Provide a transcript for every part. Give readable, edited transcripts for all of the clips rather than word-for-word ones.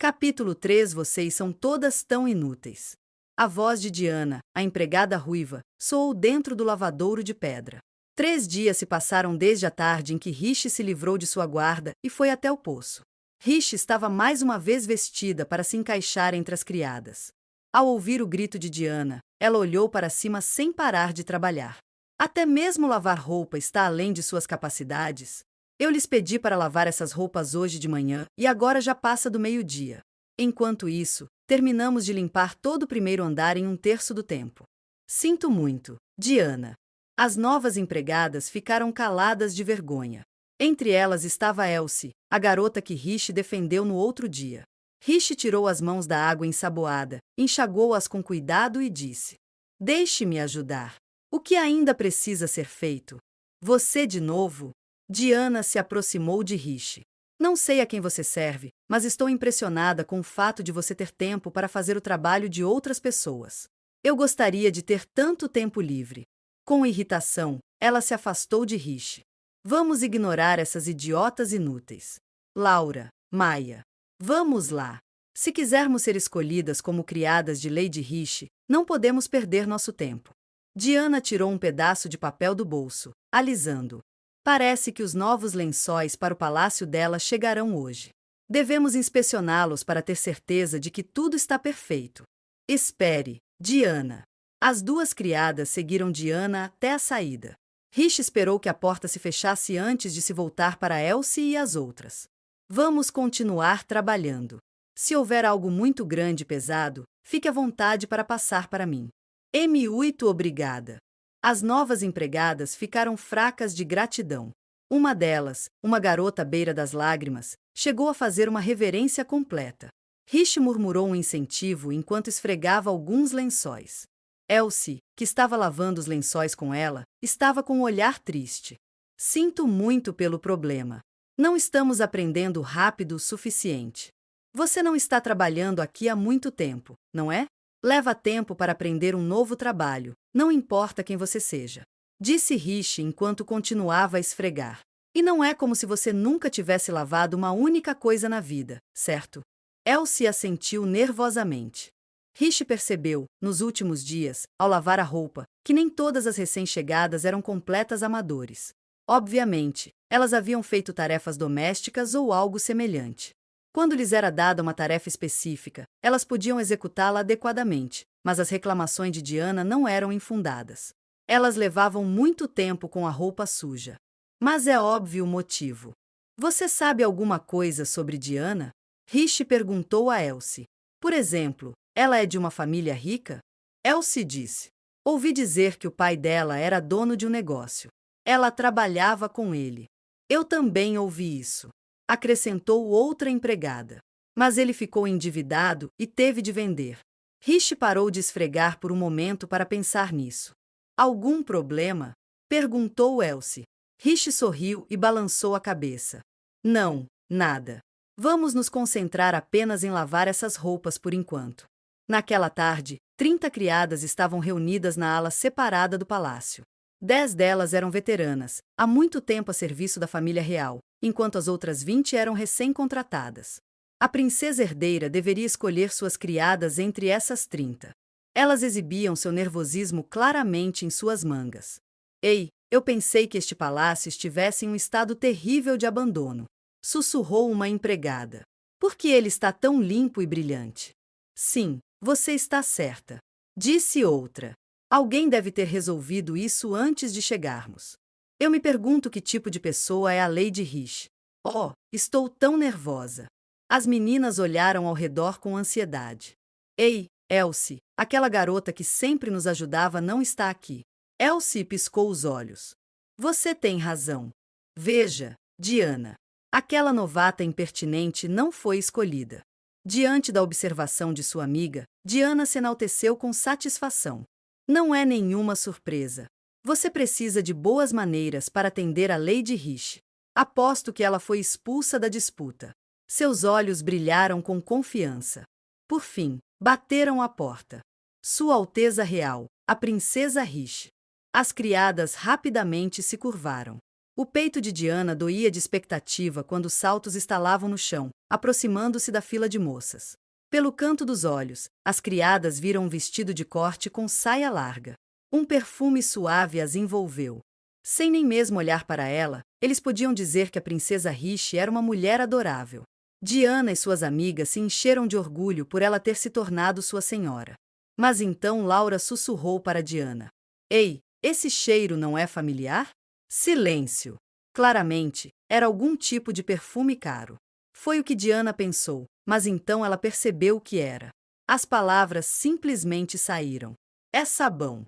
Capítulo 3. Vocês são todas tão inúteis. A voz de Diana, a empregada ruiva, soou dentro do lavadouro de pedra. 3 dias se passaram desde a tarde em que Rishi se livrou de sua guarda e foi até o poço. Rishi estava mais uma vez vestida para se encaixar entre as criadas. Ao ouvir o grito de Diana, ela olhou para cima sem parar de trabalhar. Até mesmo lavar roupa está além de suas capacidades. Eu lhes pedi para lavar essas roupas hoje de manhã e agora já passa do meio-dia. Enquanto isso, terminamos de limpar todo o primeiro andar em 1/3 do tempo. Sinto muito, Diana. As novas empregadas ficaram caladas de vergonha. Entre elas estava Elsie, a garota que Rishi defendeu no outro dia. Rishi tirou as mãos da água ensaboada, enxagou-as com cuidado e disse: "Deixe-me ajudar. O que ainda precisa ser feito?" "Você de novo?" Diana se aproximou de Rishi. "Não sei a quem você serve, mas estou impressionada com o fato de você ter tempo para fazer o trabalho de outras pessoas. Eu gostaria de ter tanto tempo livre." Com irritação, ela se afastou de Rishi. "Vamos ignorar essas idiotas inúteis. Laura, Maia. Vamos lá. Se quisermos ser escolhidas como criadas de Lady Rishi, não podemos perder nosso tempo." Diana tirou um pedaço de papel do bolso, alisando. "Parece que os novos lençóis para o palácio dela chegarão hoje. Devemos inspecioná-los para ter certeza de que tudo está perfeito." "Espere, Diana." As duas criadas seguiram Diana até a saída. Rishi esperou que a porta se fechasse antes de se voltar para Elsie e as outras. "Vamos continuar trabalhando. Se houver algo muito grande e pesado, fique à vontade para passar para mim." "Muito obrigada." As novas empregadas ficaram fracas de gratidão. Uma delas, uma garota à beira das lágrimas, chegou a fazer uma reverência completa. Rishi murmurou um incentivo enquanto esfregava alguns lençóis. Elsie, que estava lavando os lençóis com ela, estava com um olhar triste. "Sinto muito pelo problema. Não estamos aprendendo rápido o suficiente. Você não está trabalhando aqui há muito tempo, não é? Leva tempo para aprender um novo trabalho, não importa quem você seja," disse Rishi enquanto continuava a esfregar. "E não é como se você nunca tivesse lavado uma única coisa na vida, certo?" Elsie assentiu nervosamente. Rishi percebeu, nos últimos dias, ao lavar a roupa, que nem todas as recém-chegadas eram completas amadores. Obviamente, elas haviam feito tarefas domésticas ou algo semelhante. Quando lhes era dada uma tarefa específica, elas podiam executá-la adequadamente, mas as reclamações de Diana não eram infundadas. Elas levavam muito tempo com a roupa suja. Mas é óbvio o motivo. "Você sabe alguma coisa sobre Diana?" Rishi perguntou a Elsie. "Por exemplo, ela é de uma família rica?" Elsie disse: "Ouvi dizer que o pai dela era dono de um negócio. Ela trabalhava com ele." "Eu também ouvi isso," acrescentou outra empregada. "Mas ele ficou endividado e teve de vender." Rishi parou de esfregar por um momento para pensar nisso. "Algum problema?" perguntou Elsie. Rishi sorriu e balançou a cabeça. "Não, nada. Vamos nos concentrar apenas em lavar essas roupas por enquanto." Naquela tarde, 30 criadas estavam reunidas na ala separada do palácio. 10 delas eram veteranas, há muito tempo a serviço da família real, enquanto as outras 20 eram recém-contratadas. A princesa herdeira deveria escolher suas criadas entre essas 30. Elas exibiam seu nervosismo claramente em suas mangas. "Ei, eu pensei que este palácio estivesse em um estado terrível de abandono," sussurrou uma empregada. "Por que ele está tão limpo e brilhante?" "Sim, você está certa," disse outra. "Alguém deve ter resolvido isso antes de chegarmos. Eu me pergunto que tipo de pessoa é a Lady Rishi. Oh, estou tão nervosa." As meninas olharam ao redor com ansiedade. "Ei, Elsie, aquela garota que sempre nos ajudava não está aqui." Elsie piscou os olhos. "Você tem razão. Veja, Diana. Aquela novata impertinente não foi escolhida." Diante da observação de sua amiga, Diana se enalteceu com satisfação. "Não é nenhuma surpresa. Você precisa de boas maneiras para atender a Lady Rishi. Aposto que ela foi expulsa da disputa." Seus olhos brilharam com confiança. Por fim, bateram à porta. "Sua Alteza Real, a Princesa Rishi." As criadas rapidamente se curvaram. O peito de Diana doía de expectativa quando os saltos estalavam no chão, aproximando-se da fila de moças. Pelo canto dos olhos, as criadas viram um vestido de corte com saia larga. Um perfume suave as envolveu. Sem nem mesmo olhar para ela, eles podiam dizer que a princesa Rishi era uma mulher adorável. Diana e suas amigas se encheram de orgulho por ela ter se tornado sua senhora. Mas então Laura sussurrou para Diana: Ei, esse cheiro não é familiar? Silêncio! Claramente, era algum tipo de perfume caro. Foi o que Diana pensou, mas então ela percebeu o que era. As palavras simplesmente saíram. É sabão.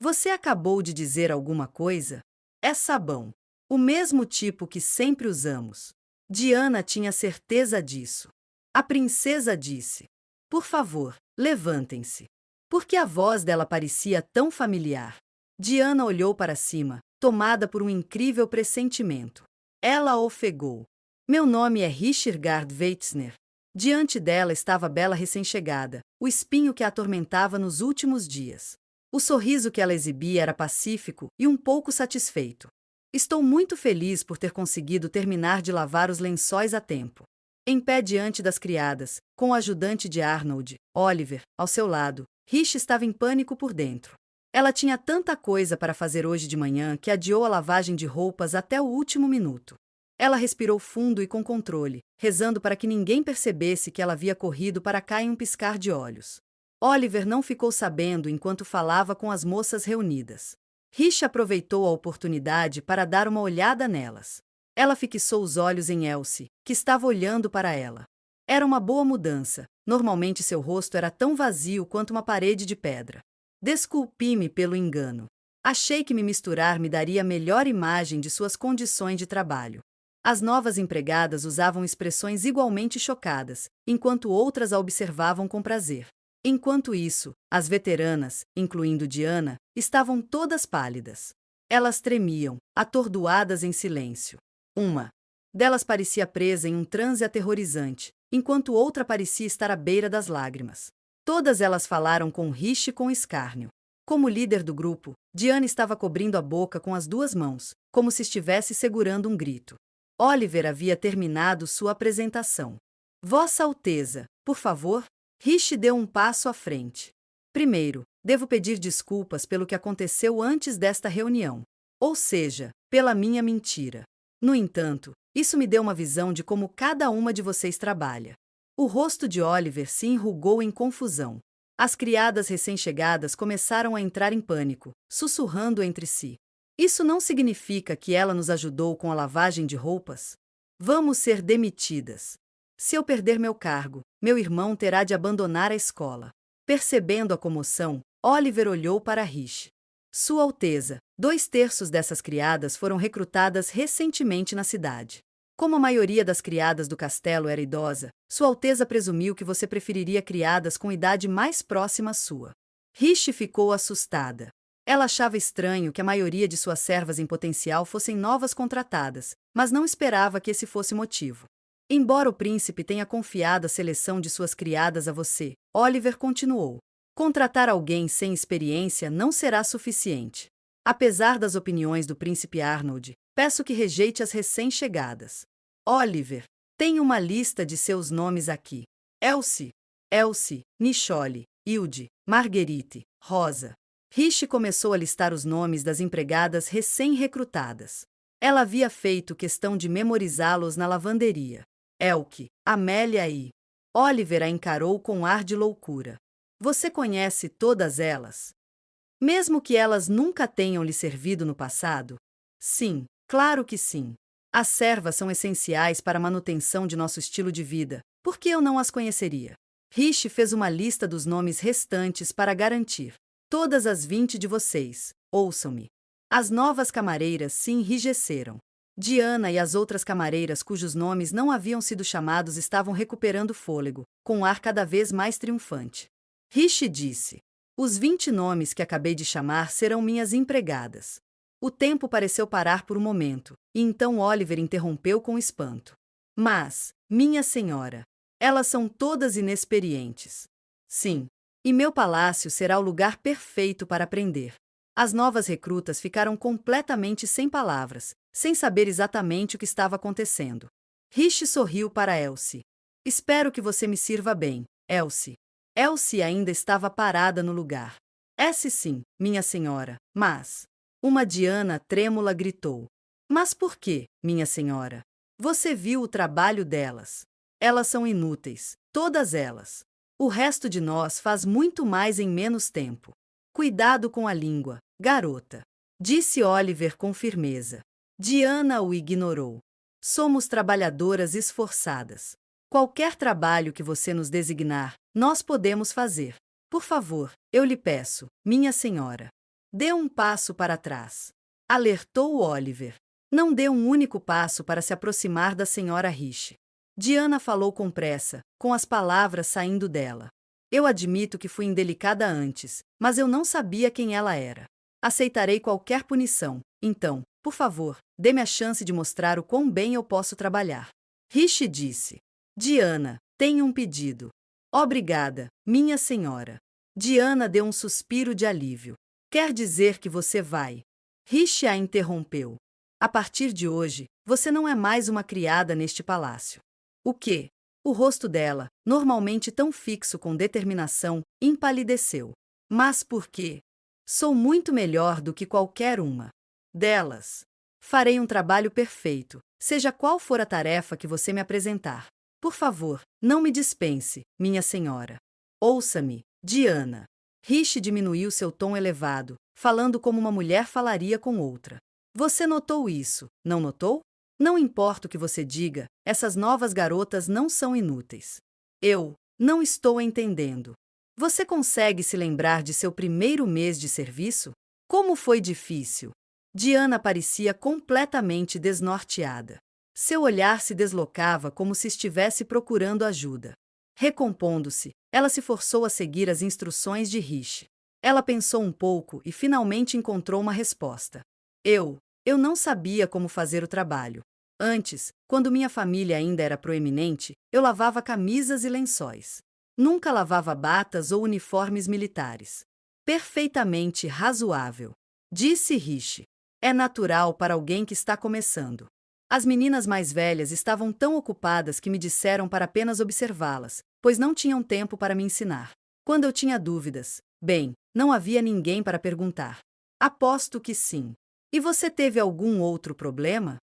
Você acabou de dizer alguma coisa? É sabão. O mesmo tipo que sempre usamos. Diana tinha certeza disso. A princesa disse: Por favor, levantem-se. Porque a voz dela parecia tão familiar. Diana olhou para cima, tomada por um incrível pressentimento. Ela ofegou. Meu nome é Richard Weitzner. Diante dela estava a bela recém-chegada, o espinho que a atormentava nos últimos dias. O sorriso que ela exibia era pacífico e um pouco satisfeito. Estou muito feliz por ter conseguido terminar de lavar os lençóis a tempo. Em pé diante das criadas, com o ajudante de Arnold, Oliver, ao seu lado, Rishi estava em pânico por dentro. Ela tinha tanta coisa para fazer hoje de manhã que adiou a lavagem de roupas até o último minuto. Ela respirou fundo e com controle, rezando para que ninguém percebesse que ela havia corrido para cá em um piscar de olhos. Oliver não ficou sabendo enquanto falava com as moças reunidas. Rishi aproveitou a oportunidade para dar uma olhada nelas. Ela fixou os olhos em Elsie, que estava olhando para ela. Era uma boa mudança. Normalmente seu rosto era tão vazio quanto uma parede de pedra. Desculpe-me pelo engano. Achei que me misturar me daria a melhor imagem de suas condições de trabalho. As novas empregadas usavam expressões igualmente chocadas, enquanto outras a observavam com prazer. Enquanto isso, as veteranas, incluindo Diana, estavam todas pálidas. Elas tremiam, atordoadas em silêncio. Uma delas parecia presa em um transe aterrorizante, enquanto outra parecia estar à beira das lágrimas. Todas elas falaram com Rishi com escárnio. Como líder do grupo, Diana estava cobrindo a boca com as duas mãos, como se estivesse segurando um grito. Oliver havia terminado sua apresentação. Vossa Alteza, por favor. Rishi deu um passo à frente. Primeiro, devo pedir desculpas pelo que aconteceu antes desta reunião. Ou seja, pela minha mentira. No entanto, isso me deu uma visão de como cada uma de vocês trabalha. O rosto de Oliver se enrugou em confusão. As criadas recém-chegadas começaram a entrar em pânico, sussurrando entre si. Isso não significa que ela nos ajudou com a lavagem de roupas? Vamos ser demitidas. Se eu perder meu cargo, meu irmão terá de abandonar a escola. Percebendo a comoção, Oliver olhou para Rishi. Sua Alteza, 2/3 dessas criadas foram recrutadas recentemente na cidade. Como a maioria das criadas do castelo era idosa, Sua Alteza presumiu que você preferiria criadas com idade mais próxima à sua. Rishi ficou assustada. Ela achava estranho que a maioria de suas servas em potencial fossem novas contratadas, mas não esperava que esse fosse o motivo. Embora o príncipe tenha confiado a seleção de suas criadas a você, Oliver continuou. Contratar alguém sem experiência não será suficiente. Apesar das opiniões do príncipe Arnold, peço que rejeite as recém-chegadas. Oliver, tem uma lista de seus nomes aqui. Elsie, Nichole, Hilde, Marguerite, Rosa. Rishi começou a listar os nomes das empregadas recém-recrutadas. Ela havia feito questão de memorizá-los na lavanderia. Elke, Amélia e... Oliver a encarou com ar de loucura. Você conhece todas elas? Mesmo que elas nunca tenham lhe servido no passado? Sim, claro que sim. As servas são essenciais para a manutenção de nosso estilo de vida. Por que eu não as conheceria? Rishi fez uma lista dos nomes restantes para garantir. Todas as 20 de vocês, ouçam-me. As novas camareiras se enrijeceram. Diana e as outras camareiras cujos nomes não haviam sido chamados estavam recuperando fôlego, com um ar cada vez mais triunfante. Rishi disse: Os 20 nomes que acabei de chamar serão minhas empregadas. O tempo pareceu parar por um momento, e então Oliver interrompeu com espanto. Mas, minha senhora, elas são todas inexperientes. Sim, e meu palácio será o lugar perfeito para aprender. As novas recrutas ficaram completamente sem palavras, sem saber exatamente o que estava acontecendo. Rishi sorriu para Elsie. Espero que você me sirva bem, Elsie. Elsie ainda estava parada no lugar. Sim, minha senhora, mas... Uma Diana trêmula gritou. Mas por quê, minha senhora? Você viu o trabalho delas. Elas são inúteis, todas elas. O resto de nós faz muito mais em menos tempo. Cuidado com a língua, garota, disse Oliver com firmeza. Diana o ignorou. Somos trabalhadoras esforçadas. Qualquer trabalho que você nos designar, nós podemos fazer. Por favor, eu lhe peço, minha senhora. Dê um passo para trás. Alertou Oliver. Não dê um único passo para se aproximar da senhora Rishi. Diana falou com pressa, com as palavras saindo dela. Eu admito que fui indelicada antes, mas eu não sabia quem ela era. Aceitarei qualquer punição, então, por favor, dê-me a chance de mostrar o quão bem eu posso trabalhar. Rishi disse. Diana, tenho um pedido. Obrigada, minha senhora. Diana deu um suspiro de alívio. Quer dizer que você vai? Rishi a interrompeu. A partir de hoje, você não é mais uma criada neste palácio. O quê? O rosto dela, normalmente tão fixo com determinação, empalideceu. Mas por quê? Sou muito melhor do que qualquer uma delas. Farei um trabalho perfeito, seja qual for a tarefa que você me apresentar. Por favor, não me dispense, minha senhora. Ouça-me, Diana. Rishi diminuiu seu tom elevado, falando como uma mulher falaria com outra. Você notou isso, não notou? Não importa o que você diga, essas novas garotas não são inúteis. Eu não estou entendendo. Você consegue se lembrar de seu primeiro mês de serviço? Como foi difícil? Diana parecia completamente desnorteada. Seu olhar se deslocava como se estivesse procurando ajuda. Recompondo-se, ela se forçou a seguir as instruções de Rishi. Ela pensou um pouco e finalmente encontrou uma resposta. Eu não sabia como fazer o trabalho. Antes, quando minha família ainda era proeminente, eu lavava camisas e lençóis. Nunca lavava batas ou uniformes militares. Perfeitamente razoável, disse Rishi. É natural para alguém que está começando. As meninas mais velhas estavam tão ocupadas que me disseram para apenas observá-las, pois não tinham tempo para me ensinar. Quando eu tinha dúvidas, não havia ninguém para perguntar. Aposto que sim. E você teve algum outro problema?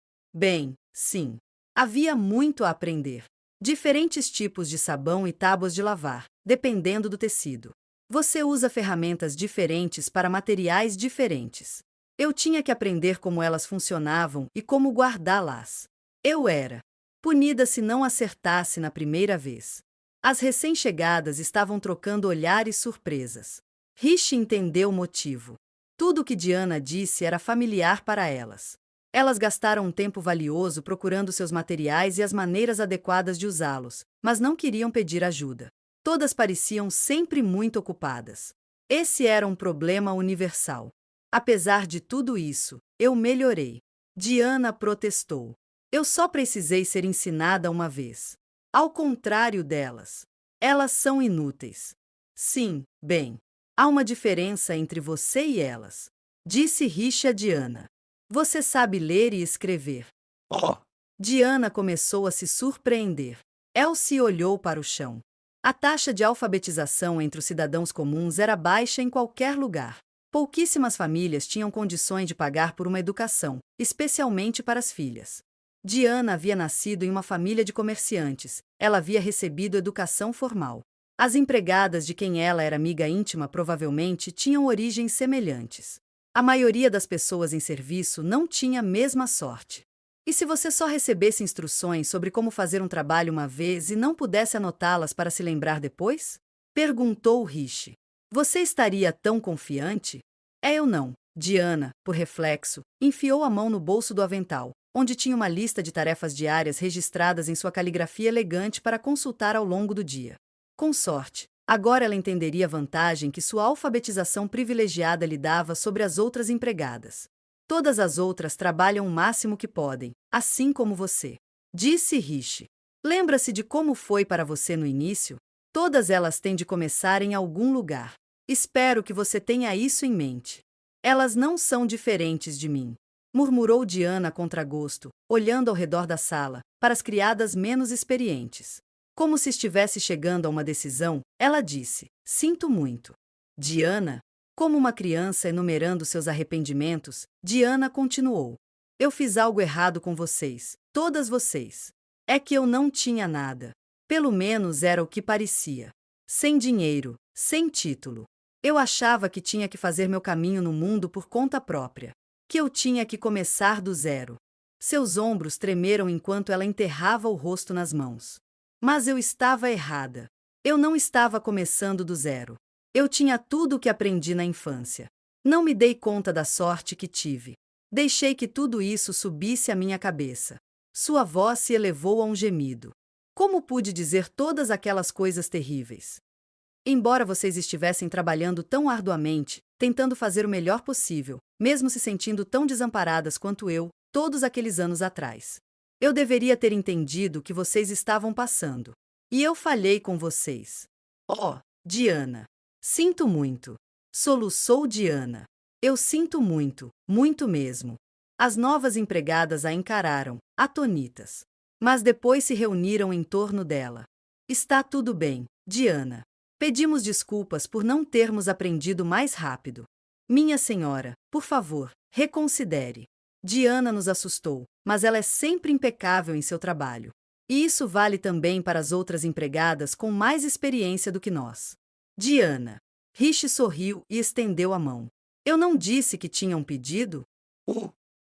Sim. Havia muito a aprender. Diferentes tipos de sabão e tábuas de lavar, dependendo do tecido. Você usa ferramentas diferentes para materiais diferentes. Eu tinha que aprender como elas funcionavam e como guardá-las. Eu era punida se não acertasse na primeira vez. As recém-chegadas estavam trocando olhares surpresas. Rishi entendeu o motivo. Tudo o que Diana disse era familiar para elas. Elas gastaram um tempo valioso procurando seus materiais e as maneiras adequadas de usá-los, mas não queriam pedir ajuda. Todas pareciam sempre muito ocupadas. Esse era um problema universal. Apesar de tudo isso, eu melhorei. Diana protestou. Eu só precisei ser ensinada uma vez. Ao contrário delas. Elas são inúteis. Sim, há uma diferença entre você e elas, disse Rishi a Diana. Você sabe ler e escrever. Diana começou a se surpreender. Elsie olhou para o chão. A taxa de alfabetização entre os cidadãos comuns era baixa em qualquer lugar. Pouquíssimas famílias tinham condições de pagar por uma educação, especialmente para as filhas. Diana havia nascido em uma família de comerciantes. Ela havia recebido educação formal. As empregadas de quem ela era amiga íntima provavelmente tinham origens semelhantes. A maioria das pessoas em serviço não tinha a mesma sorte. E se você só recebesse instruções sobre como fazer um trabalho uma vez e não pudesse anotá-las para se lembrar depois? Perguntou Rishi. Você estaria tão confiante? Eu não. Diana, por reflexo, enfiou a mão no bolso do avental, onde tinha uma lista de tarefas diárias registradas em sua caligrafia elegante para consultar ao longo do dia. Com sorte, agora ela entenderia a vantagem que sua alfabetização privilegiada lhe dava sobre as outras empregadas. Todas as outras trabalham o máximo que podem, assim como você, disse Rishi. Lembra-se de como foi para você no início? Todas elas têm de começar em algum lugar. Espero que você tenha isso em mente. Elas não são diferentes de mim. murmurou Diana a contragosto, olhando ao redor da sala, para as criadas menos experientes. Como se estivesse chegando a uma decisão, ela disse: "Sinto muito." Diana, como uma criança enumerando seus arrependimentos, Diana continuou: "Eu fiz algo errado com vocês, todas vocês. É que eu não tinha nada. Pelo menos era o que parecia. Sem dinheiro, sem título. Eu achava que tinha que fazer meu caminho no mundo por conta própria. Que eu tinha que começar do zero." Seus ombros tremeram enquanto ela enterrava o rosto nas mãos. Mas eu estava errada. Eu não estava começando do zero. Eu tinha tudo o que aprendi na infância. Não me dei conta da sorte que tive. Deixei que tudo isso subisse à minha cabeça. Sua voz se elevou a um gemido. Como pude dizer todas aquelas coisas terríveis? Embora vocês estivessem trabalhando tão arduamente, tentando fazer o melhor possível, mesmo se sentindo tão desamparadas quanto eu, todos aqueles anos atrás. Eu deveria ter entendido o que vocês estavam passando. E eu falhei com vocês. Oh, Diana. Sinto muito. Soluçou Diana. Eu sinto muito, muito mesmo. As novas empregadas a encararam, atônitas. Mas depois se reuniram em torno dela. Está tudo bem, Diana. Pedimos desculpas por não termos aprendido mais rápido. Minha senhora, por favor, reconsidere. Diana nos assustou, mas ela é sempre impecável em seu trabalho. E isso vale também para as outras empregadas com mais experiência do que nós. Diana. Rishi sorriu e estendeu a mão. Eu não disse que tinha um pedido?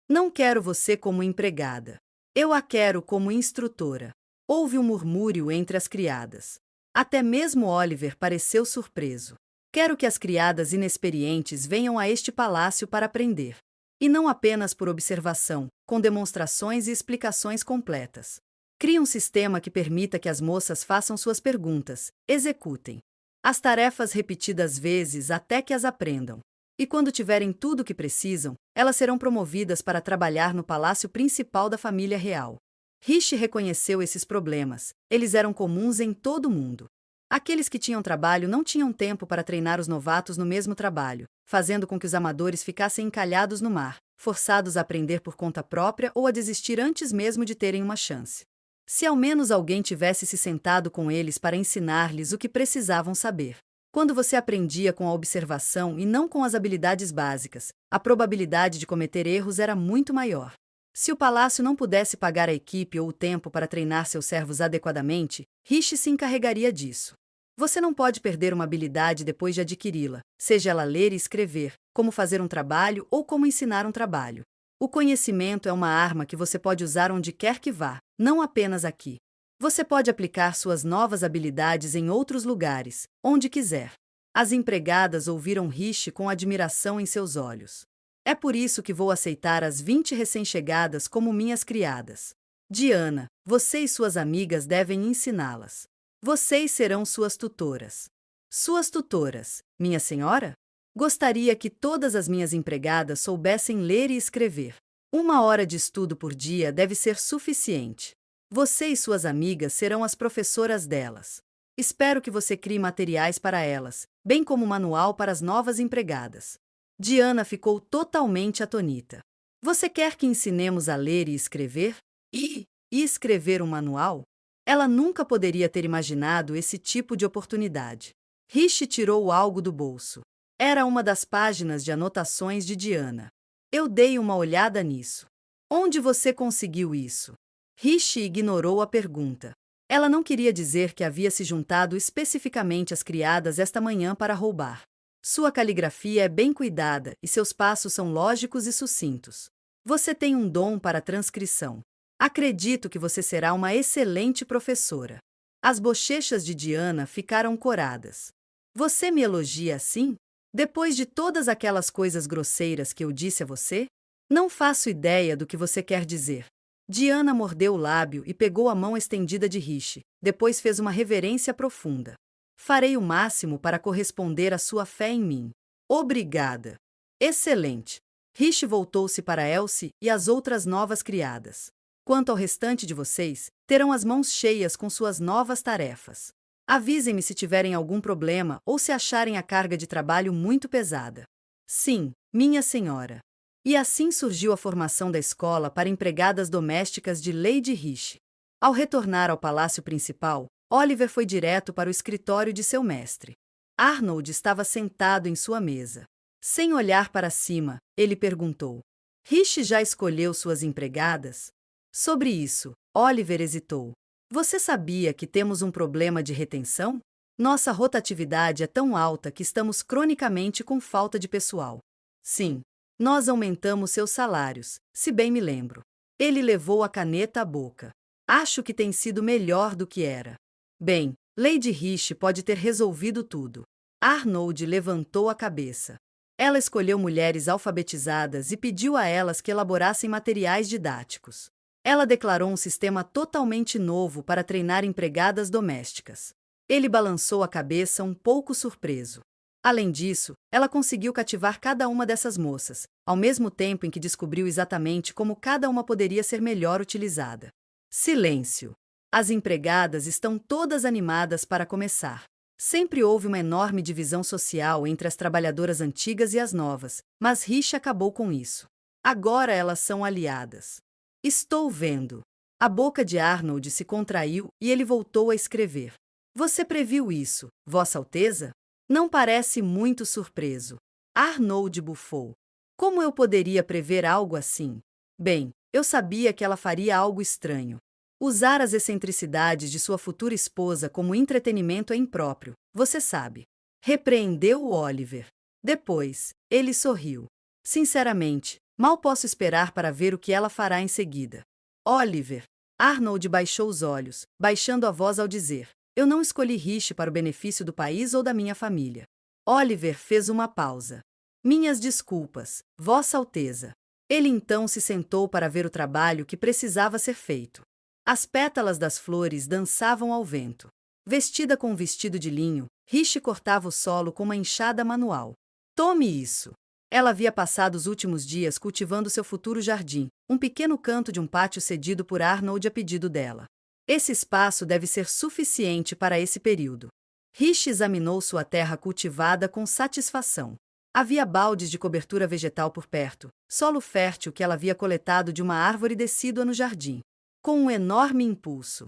Não quero você como empregada. Eu a quero como instrutora. Houve um murmúrio entre as criadas. Até mesmo Oliver pareceu surpreso. Quero que as criadas inexperientes venham a este palácio para aprender. E não apenas por observação, com demonstrações e explicações completas. Crie um sistema que permita que as moças façam suas perguntas, executem as tarefas repetidas vezes até que as aprendam. E quando tiverem tudo o que precisam, elas serão promovidas para trabalhar no palácio principal da família real. Rishi reconheceu esses problemas, eles eram comuns em todo o mundo. Aqueles que tinham trabalho não tinham tempo para treinar os novatos no mesmo trabalho, fazendo com que os amadores ficassem encalhados no mar, forçados a aprender por conta própria ou a desistir antes mesmo de terem uma chance. Se ao menos alguém tivesse se sentado com eles para ensinar-lhes o que precisavam saber. Quando você aprendia com a observação e não com as habilidades básicas, a probabilidade de cometer erros era muito maior. Se o palácio não pudesse pagar a equipe ou o tempo para treinar seus servos adequadamente, Rishi se encarregaria disso. Você não pode perder uma habilidade depois de adquiri-la, seja ela ler e escrever, como fazer um trabalho ou como ensinar um trabalho. O conhecimento é uma arma que você pode usar onde quer que vá, não apenas aqui. Você pode aplicar suas novas habilidades em outros lugares, onde quiser. As empregadas ouviram Rishi com admiração em seus olhos. É por isso que vou aceitar as 20 recém-chegadas como minhas criadas. Diana, você e suas amigas devem ensiná-las. Vocês serão suas tutoras. Suas tutoras, minha senhora? Gostaria que todas as minhas empregadas soubessem ler e escrever. 1 hora de estudo por dia deve ser suficiente. Você e suas amigas serão as professoras delas. Espero que você crie materiais para elas, bem como um manual para as novas empregadas. Diana ficou totalmente atônita. Você quer que ensinemos a ler e escrever? E escrever um manual? Ela nunca poderia ter imaginado esse tipo de oportunidade. Rishi tirou algo do bolso. Era uma das páginas de anotações de Diana. Eu dei uma olhada nisso. Onde você conseguiu isso? Rishi ignorou a pergunta. Ela não queria dizer que havia se juntado especificamente às criadas esta manhã para roubar. Sua caligrafia é bem cuidada e seus passos são lógicos e sucintos. Você tem um dom para a transcrição. Acredito que você será uma excelente professora. As bochechas de Diana ficaram coradas. Você me elogia assim? Depois de todas aquelas coisas grosseiras que eu disse a você? Não faço ideia do que você quer dizer. Diana mordeu o lábio e pegou a mão estendida de Rishi, depois fez uma reverência profunda. Farei o máximo para corresponder à sua fé em mim. Obrigada. Excelente. Rishi voltou-se para Elsie e as outras novas criadas. Quanto ao restante de vocês, terão as mãos cheias com suas novas tarefas. Avisem-me se tiverem algum problema ou se acharem a carga de trabalho muito pesada. Sim, minha senhora. E assim surgiu a formação da escola para empregadas domésticas de Lady Riche. Ao retornar ao palácio principal, Oliver foi direto para o escritório de seu mestre. Arnold estava sentado em sua mesa. Sem olhar para cima, ele perguntou: Riche já escolheu suas empregadas? Sobre isso, Oliver hesitou. Você sabia que temos um problema de retenção? Nossa rotatividade é tão alta que estamos cronicamente com falta de pessoal. Sim, nós aumentamos seus salários, se bem me lembro. Ele levou a caneta à boca. Acho que tem sido melhor do que era. Bem, Lady Riche pode ter resolvido tudo. Arnold levantou a cabeça. Ela escolheu mulheres alfabetizadas e pediu a elas que elaborassem materiais didáticos. Ela declarou um sistema totalmente novo para treinar empregadas domésticas. Ele balançou a cabeça um pouco surpreso. Além disso, ela conseguiu cativar cada uma dessas moças, ao mesmo tempo em que descobriu exatamente como cada uma poderia ser melhor utilizada. Silêncio. As empregadas estão todas animadas para começar. Sempre houve uma enorme divisão social entre as trabalhadoras antigas e as novas, mas Riche acabou com isso. Agora elas são aliadas. Estou vendo. A boca de Arnold se contraiu e ele voltou a escrever. Você previu isso, Vossa Alteza? Não parece muito surpreso. Arnold bufou. Como eu poderia prever algo assim? Bem, eu sabia que ela faria algo estranho. Usar as excentricidades de sua futura esposa como entretenimento é impróprio, você sabe. Repreendeu Oliver. Depois, ele sorriu. Sinceramente, mal posso esperar para ver o que ela fará em seguida. Oliver. Arnold baixou os olhos, baixando a voz ao dizer: Eu não escolhi Riche para o benefício do país ou da minha família. Oliver fez uma pausa. Minhas desculpas, Vossa Alteza. Ele então se sentou para ver o trabalho que precisava ser feito. As pétalas das flores dançavam ao vento. Vestida com um vestido de linho, Riche cortava o solo com uma enxada manual. Tome isso! Ela havia passado os últimos dias cultivando seu futuro jardim, um pequeno canto de um pátio cedido por Arnold a pedido dela. Esse espaço deve ser suficiente para esse período. Riche examinou sua terra cultivada com satisfação. Havia baldes de cobertura vegetal por perto, solo fértil que ela havia coletado de uma árvore decídua no jardim. Com um enorme impulso,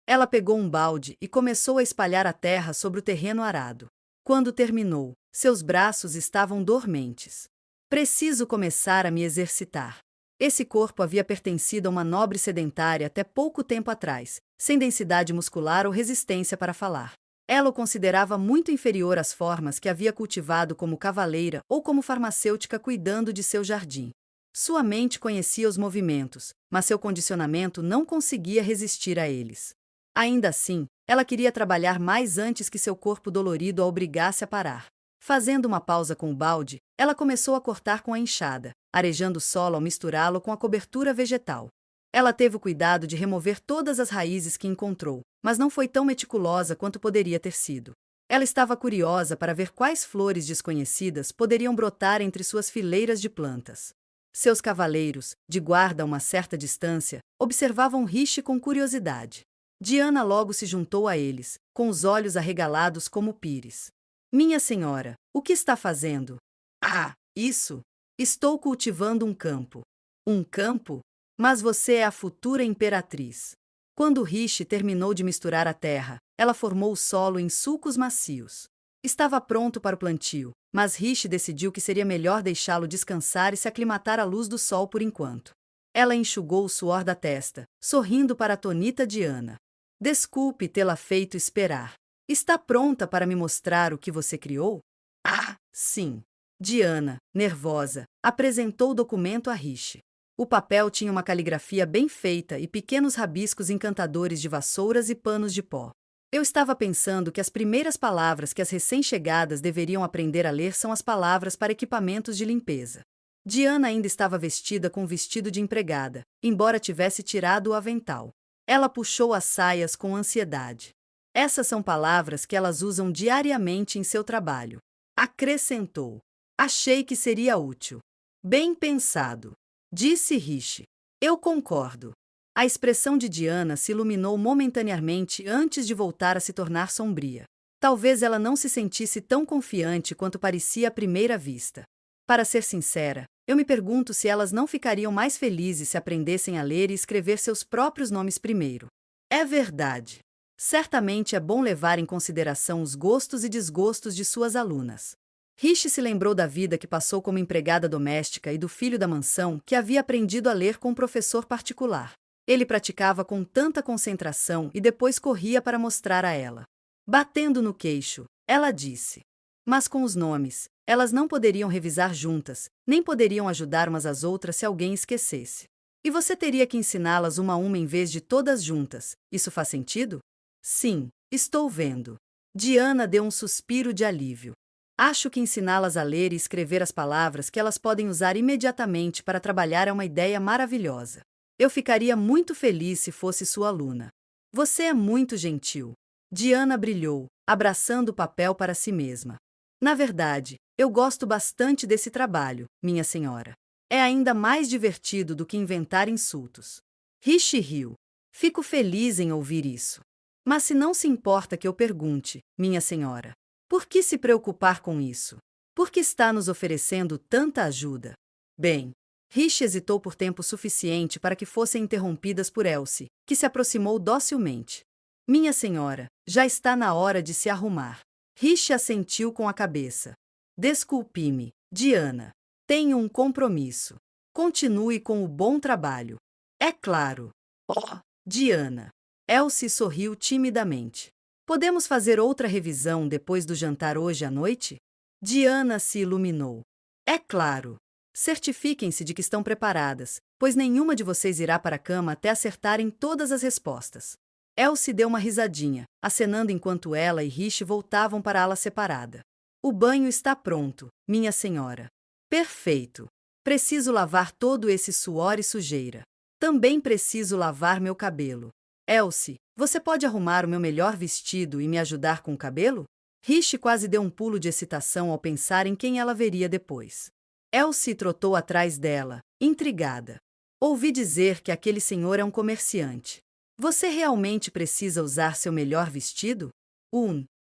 ela pegou um balde e começou a espalhar a terra sobre o terreno arado. Quando terminou, seus braços estavam dormentes. Preciso começar a me exercitar. Esse corpo havia pertencido a uma nobre sedentária até pouco tempo atrás, sem densidade muscular ou resistência para falar. Ela o considerava muito inferior às formas que havia cultivado como cavaleira ou como farmacêutica cuidando de seu jardim. Sua mente conhecia os movimentos, mas seu condicionamento não conseguia resistir a eles. Ainda assim, ela queria trabalhar mais antes que seu corpo dolorido a obrigasse a parar. Fazendo uma pausa com o balde, ela começou a cortar com a enxada, arejando o solo ao misturá-lo com a cobertura vegetal. Ela teve o cuidado de remover todas as raízes que encontrou, mas não foi tão meticulosa quanto poderia ter sido. Ela estava curiosa para ver quais flores desconhecidas poderiam brotar entre suas fileiras de plantas. Seus cavaleiros, de guarda a uma certa distância, observavam Riche com curiosidade. Diana logo se juntou a eles, com os olhos arregalados como pires. Minha senhora, o que está fazendo? Ah, isso! Estou cultivando um campo. Um campo? Mas você é a futura imperatriz. Quando Riche terminou de misturar a terra, ela formou o solo em sulcos macios. Estava pronto para o plantio, mas Riche decidiu que seria melhor deixá-lo descansar e se aclimatar à luz do sol por enquanto. Ela enxugou o suor da testa, sorrindo para a atonita Diana. Desculpe tê-la feito esperar. Está pronta para me mostrar o que você criou? Ah, sim. Diana, nervosa, apresentou o documento a Riche. O papel tinha uma caligrafia bem feita e pequenos rabiscos encantadores de vassouras e panos de pó. Eu estava pensando que as primeiras palavras que as recém-chegadas deveriam aprender a ler são as palavras para equipamentos de limpeza. Diana ainda estava vestida com um vestido de empregada, embora tivesse tirado o avental. Ela puxou as saias com ansiedade. Essas são palavras que elas usam diariamente em seu trabalho. Acrescentou. Achei que seria útil. Bem pensado, disse Riche. Eu concordo. A expressão de Diana se iluminou momentaneamente antes de voltar a se tornar sombria. Talvez ela não se sentisse tão confiante quanto parecia à primeira vista. Para ser sincera, Eu me pergunto se elas não ficariam mais felizes se aprendessem a ler e escrever seus próprios nomes primeiro. É verdade. Certamente é bom levar em consideração os gostos e desgostos de suas alunas. Rishi se lembrou da vida que passou como empregada doméstica e do filho da mansão que havia aprendido a ler com um professor particular. Ele praticava com tanta concentração e depois corria para mostrar a ela. Batendo no queixo, ela disse. Mas com os nomes, elas não poderiam revisar juntas, nem poderiam ajudar umas às outras se alguém esquecesse. E você teria que ensiná-las uma a uma em vez de todas juntas. Isso faz sentido? Sim, estou vendo. Diana deu um suspiro de alívio. Acho que ensiná-las a ler e escrever as palavras que elas podem usar imediatamente para trabalhar é uma ideia maravilhosa. Eu ficaria muito feliz se fosse sua aluna. Você é muito gentil. Diana brilhou, abraçando o papel para si mesma. Na verdade, eu gosto bastante desse trabalho, minha senhora. É ainda mais divertido do que inventar insultos. Rishi riu. Fico feliz em ouvir isso. Mas se não se importa que eu pergunte, minha senhora, por que se preocupar com isso? Por que está nos oferecendo tanta ajuda? Bem, Rishi hesitou por tempo suficiente para que fossem interrompidas por Elsie, que se aproximou docilmente. Minha senhora, já está na hora de se arrumar. Rishi assentiu com a cabeça. Desculpe-me, Diana. Tenho um compromisso. Continue com o bom trabalho. É claro. Oh, Diana. Elsie sorriu timidamente. Podemos fazer outra revisão depois do jantar hoje à noite? Diana se iluminou. É claro. Certifiquem-se de que estão preparadas, pois nenhuma de vocês irá para a cama até acertarem todas as respostas. Elsie deu uma risadinha, acenando enquanto ela e Rishi voltavam para a ala separada. O banho está pronto, minha senhora. Perfeito. Preciso lavar todo esse suor e sujeira. Também preciso lavar meu cabelo. Elsie, você pode arrumar o meu melhor vestido e me ajudar com o cabelo? Rishi quase deu um pulo de excitação ao pensar em quem ela veria depois. Elsie trotou atrás dela, intrigada. Ouvi dizer que aquele senhor é um comerciante. Você realmente precisa usar seu melhor vestido?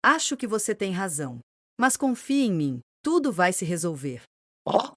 Acho que você tem razão. Mas confie em mim, tudo vai se resolver. Oh!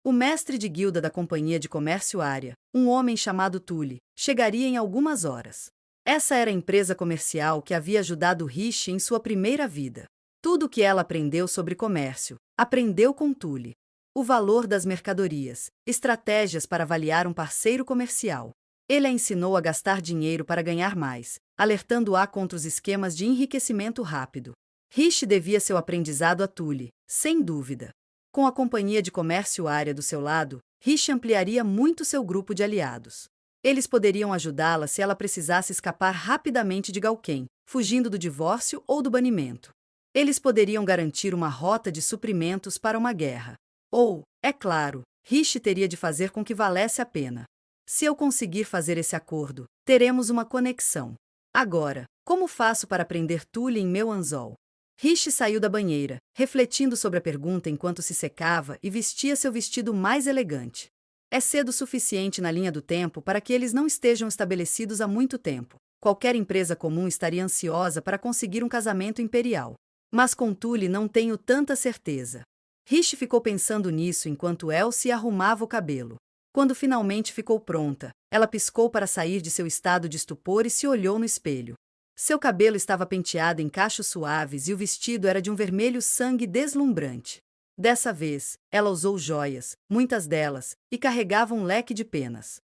O mestre de guilda da Companhia de Comércio Área, um homem chamado Tully, chegaria em algumas horas. Essa era a empresa comercial que havia ajudado Rishi em sua primeira vida. Tudo o que ela aprendeu sobre comércio, aprendeu com Tully. O valor das mercadorias, estratégias para avaliar um parceiro comercial. Ele a ensinou a gastar dinheiro para ganhar mais, alertando-a contra os esquemas de enriquecimento rápido. Rishi devia seu aprendizado a Tully, sem dúvida. Com a Companhia de Comércio Área do seu lado, Rishi ampliaria muito seu grupo de aliados. Eles poderiam ajudá-la se ela precisasse escapar rapidamente de Galquém, fugindo do divórcio ou do banimento. Eles poderiam garantir uma rota de suprimentos para uma guerra. Ou, é claro, Rishi teria de fazer com que valesse a pena. Se eu conseguir fazer esse acordo, teremos uma conexão. Agora, como faço para prender Tully em meu anzol? Rishi saiu da banheira, refletindo sobre a pergunta enquanto se secava e vestia seu vestido mais elegante. É cedo o suficiente na linha do tempo para que eles não estejam estabelecidos há muito tempo. Qualquer empresa comum estaria ansiosa para conseguir um casamento imperial. Mas com Tully não tenho tanta certeza. Rishi ficou pensando nisso enquanto Elsie arrumava o cabelo. Quando finalmente ficou pronta, ela piscou para sair de seu estado de estupor e se olhou no espelho. Seu cabelo estava penteado em cachos suaves e o vestido era de um vermelho sangue deslumbrante. Dessa vez, ela usou joias, muitas delas, e carregava um leque de penas.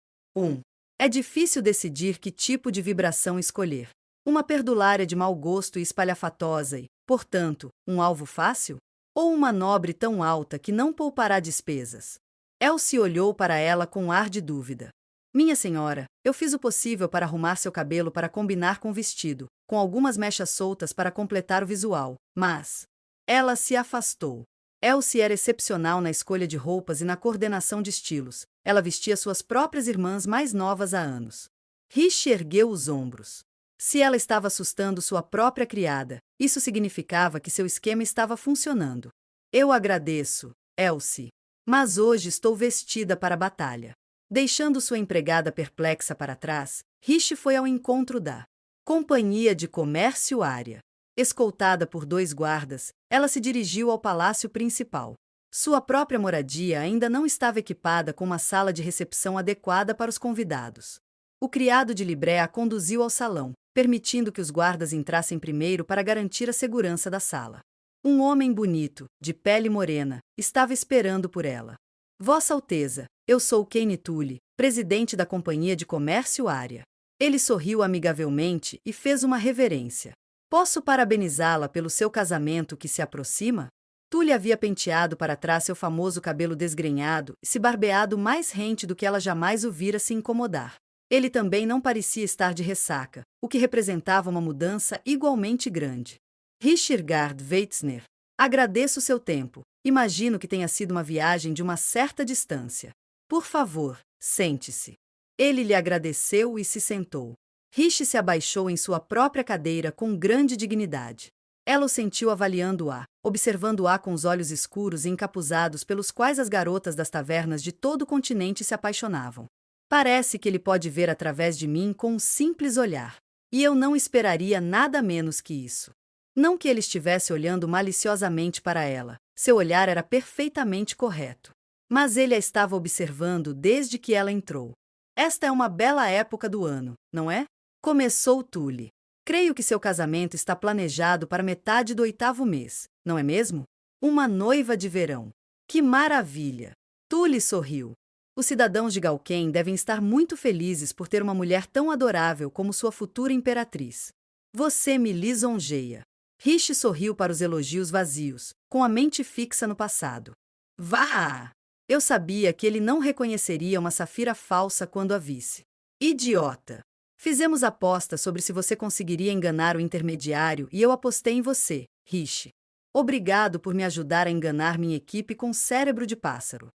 É difícil decidir que tipo de vibração escolher. Uma perdulária de mau gosto e espalhafatosa e, portanto, um alvo fácil? Ou uma nobre tão alta que não poupará despesas? Elsie olhou para ela com um ar de dúvida. Minha senhora, eu fiz o possível para arrumar seu cabelo para combinar com o vestido, com algumas mechas soltas para completar o visual, mas... Ela se afastou. Elsie era excepcional na escolha de roupas e na coordenação de estilos. Ela vestia suas próprias irmãs mais novas há anos. Rishi ergueu os ombros. Se ela estava assustando sua própria criada, isso significava que seu esquema estava funcionando. Eu agradeço, Elsie. Mas hoje estou vestida para a batalha. Deixando sua empregada perplexa para trás, Rishi foi ao encontro da Companhia de Comércio Área. Escoltada por 2 guardas, ela se dirigiu ao palácio principal. Sua própria moradia ainda não estava equipada com uma sala de recepção adequada para os convidados. O criado de Libré a conduziu ao salão, permitindo que os guardas entrassem primeiro para garantir a segurança da sala. Um homem bonito, de pele morena, estava esperando por ela. Vossa Alteza, eu sou Kane Tully, presidente da Companhia de Comércio Área. Ele sorriu amigavelmente e fez uma reverência. Posso parabenizá-la pelo seu casamento que se aproxima? Tully havia penteado para trás seu famoso cabelo desgrenhado e se barbeado mais rente do que ela jamais o vira se incomodar. Ele também não parecia estar de ressaca, o que representava uma mudança igualmente grande. Richard Weitzner, agradeço seu tempo. Imagino que tenha sido uma viagem de uma certa distância. Por favor, sente-se. Ele lhe agradeceu e se sentou. Rich se abaixou em sua própria cadeira com grande dignidade. Ela o sentiu avaliando-a, observando-a com os olhos escuros e encapuzados pelos quais as garotas das tavernas de todo o continente se apaixonavam. Parece que ele pode ver através de mim com um simples olhar. E eu não esperaria nada menos que isso. Não que ele estivesse olhando maliciosamente para ela, seu olhar era perfeitamente correto. Mas ele a estava observando desde que ela entrou. Esta é uma bela época do ano, não é? Começou Tully. Creio que seu casamento está planejado para metade do 8º mês, não é mesmo? Uma noiva de verão. Que maravilha! Tully sorriu. Os cidadãos de Galquen devem estar muito felizes por ter uma mulher tão adorável como sua futura imperatriz. Você me lisonjeia. Rich sorriu para os elogios vazios, com a mente fixa no passado. Vá! Eu sabia que ele não reconheceria uma safira falsa quando a visse. Idiota! Fizemos aposta sobre se você conseguiria enganar o intermediário e eu apostei em você, Rich. Obrigado por me ajudar a enganar minha equipe com cérebro de pássaro.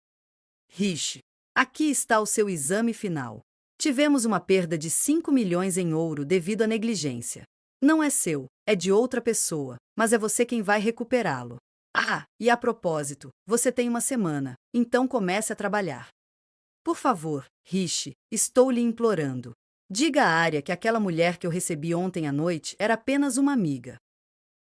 Rich, aqui está o seu exame final. Tivemos uma perda de 5 milhões em ouro devido à negligência. Não é seu, é de outra pessoa, mas é você quem vai recuperá-lo. Ah, e a propósito, você tem uma semana, então comece a trabalhar. Por favor, Rich, estou lhe implorando. Diga à Arya que aquela mulher que eu recebi ontem à noite era apenas uma amiga.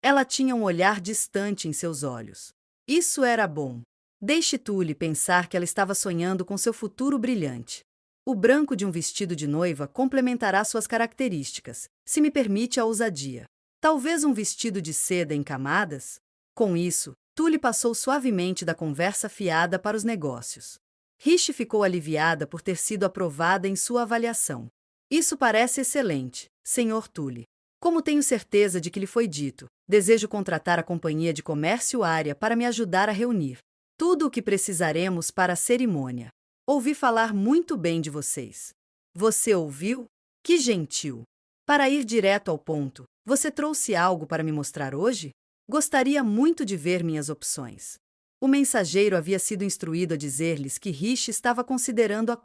Ela tinha um olhar distante em seus olhos. Isso era bom. Deixe Tully pensar que ela estava sonhando com seu futuro brilhante. O branco de um vestido de noiva complementará suas características, se me permite a ousadia. Talvez um vestido de seda em camadas? Com isso, Tully passou suavemente da conversa fiada para os negócios. Rich ficou aliviada por ter sido aprovada em sua avaliação. Isso parece excelente, Sr. Tully. Como tenho certeza de que lhe foi dito, desejo contratar a Companhia de Comércio Área para me ajudar a reunir tudo o que precisaremos para a cerimônia. Ouvi falar muito bem de vocês. Você ouviu? Que gentil! Para ir direto ao ponto, você trouxe algo para me mostrar hoje? Gostaria muito de ver minhas opções. O mensageiro havia sido instruído a dizer-lhes que Rich estava considerando a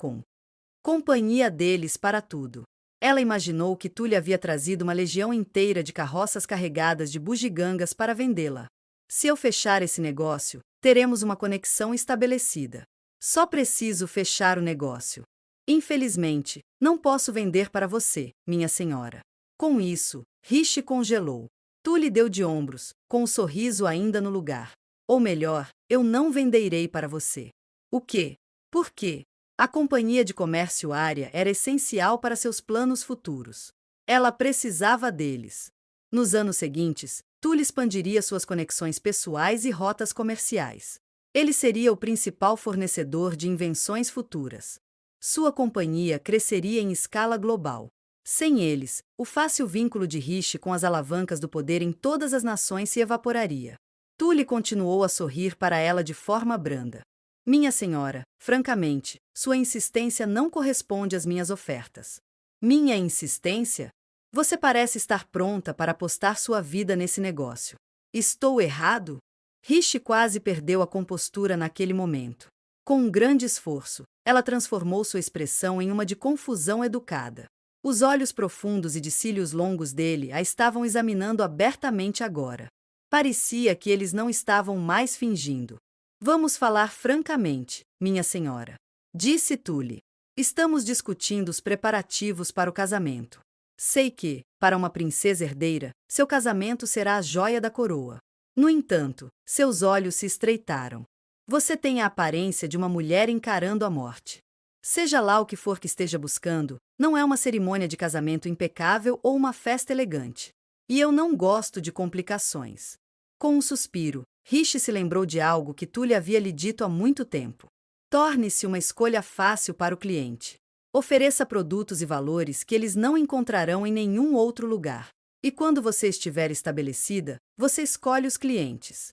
companhia deles para tudo. Ela imaginou que Tully havia trazido uma legião inteira de carroças carregadas de bugigangas para vendê-la. Se eu fechar esse negócio, teremos uma conexão estabelecida. Só preciso fechar o negócio. Infelizmente, não posso vender para você, minha senhora. Com isso, Rich congelou. Tully deu de ombros, com o sorriso ainda no lugar. Ou melhor, eu não venderei para você. O quê? Por quê? A Companhia de Comércio Área era essencial para seus planos futuros. Ela precisava deles. Nos anos seguintes, Tully expandiria suas conexões pessoais e rotas comerciais. Ele seria o principal fornecedor de invenções futuras. Sua companhia cresceria em escala global. Sem eles, o fácil vínculo de Rich com as alavancas do poder em todas as nações se evaporaria. Tully continuou a sorrir para ela de forma branda. Minha senhora, francamente, sua insistência não corresponde às minhas ofertas. Minha insistência? Você parece estar pronta para apostar sua vida nesse negócio. Estou errado? Rich quase perdeu a compostura naquele momento. Com um grande esforço, ela transformou sua expressão em uma de confusão educada. Os olhos profundos e de cílios longos dele a estavam examinando abertamente agora. Parecia que eles não estavam mais fingindo. Vamos falar francamente, minha senhora, disse Tully. Estamos discutindo os preparativos para o casamento. Sei que, para uma princesa herdeira, seu casamento será a joia da coroa. No entanto, seus olhos se estreitaram. Você tem a aparência de uma mulher encarando a morte. Seja lá o que for que esteja buscando, não é uma cerimônia de casamento impecável ou uma festa elegante. E eu não gosto de complicações. Com um suspiro, Rishi se lembrou de algo que Tully havia lhe dito há muito tempo. Torne-se uma escolha fácil para o cliente. Ofereça produtos e valores que eles não encontrarão em nenhum outro lugar. E quando você estiver estabelecida, você escolhe os clientes.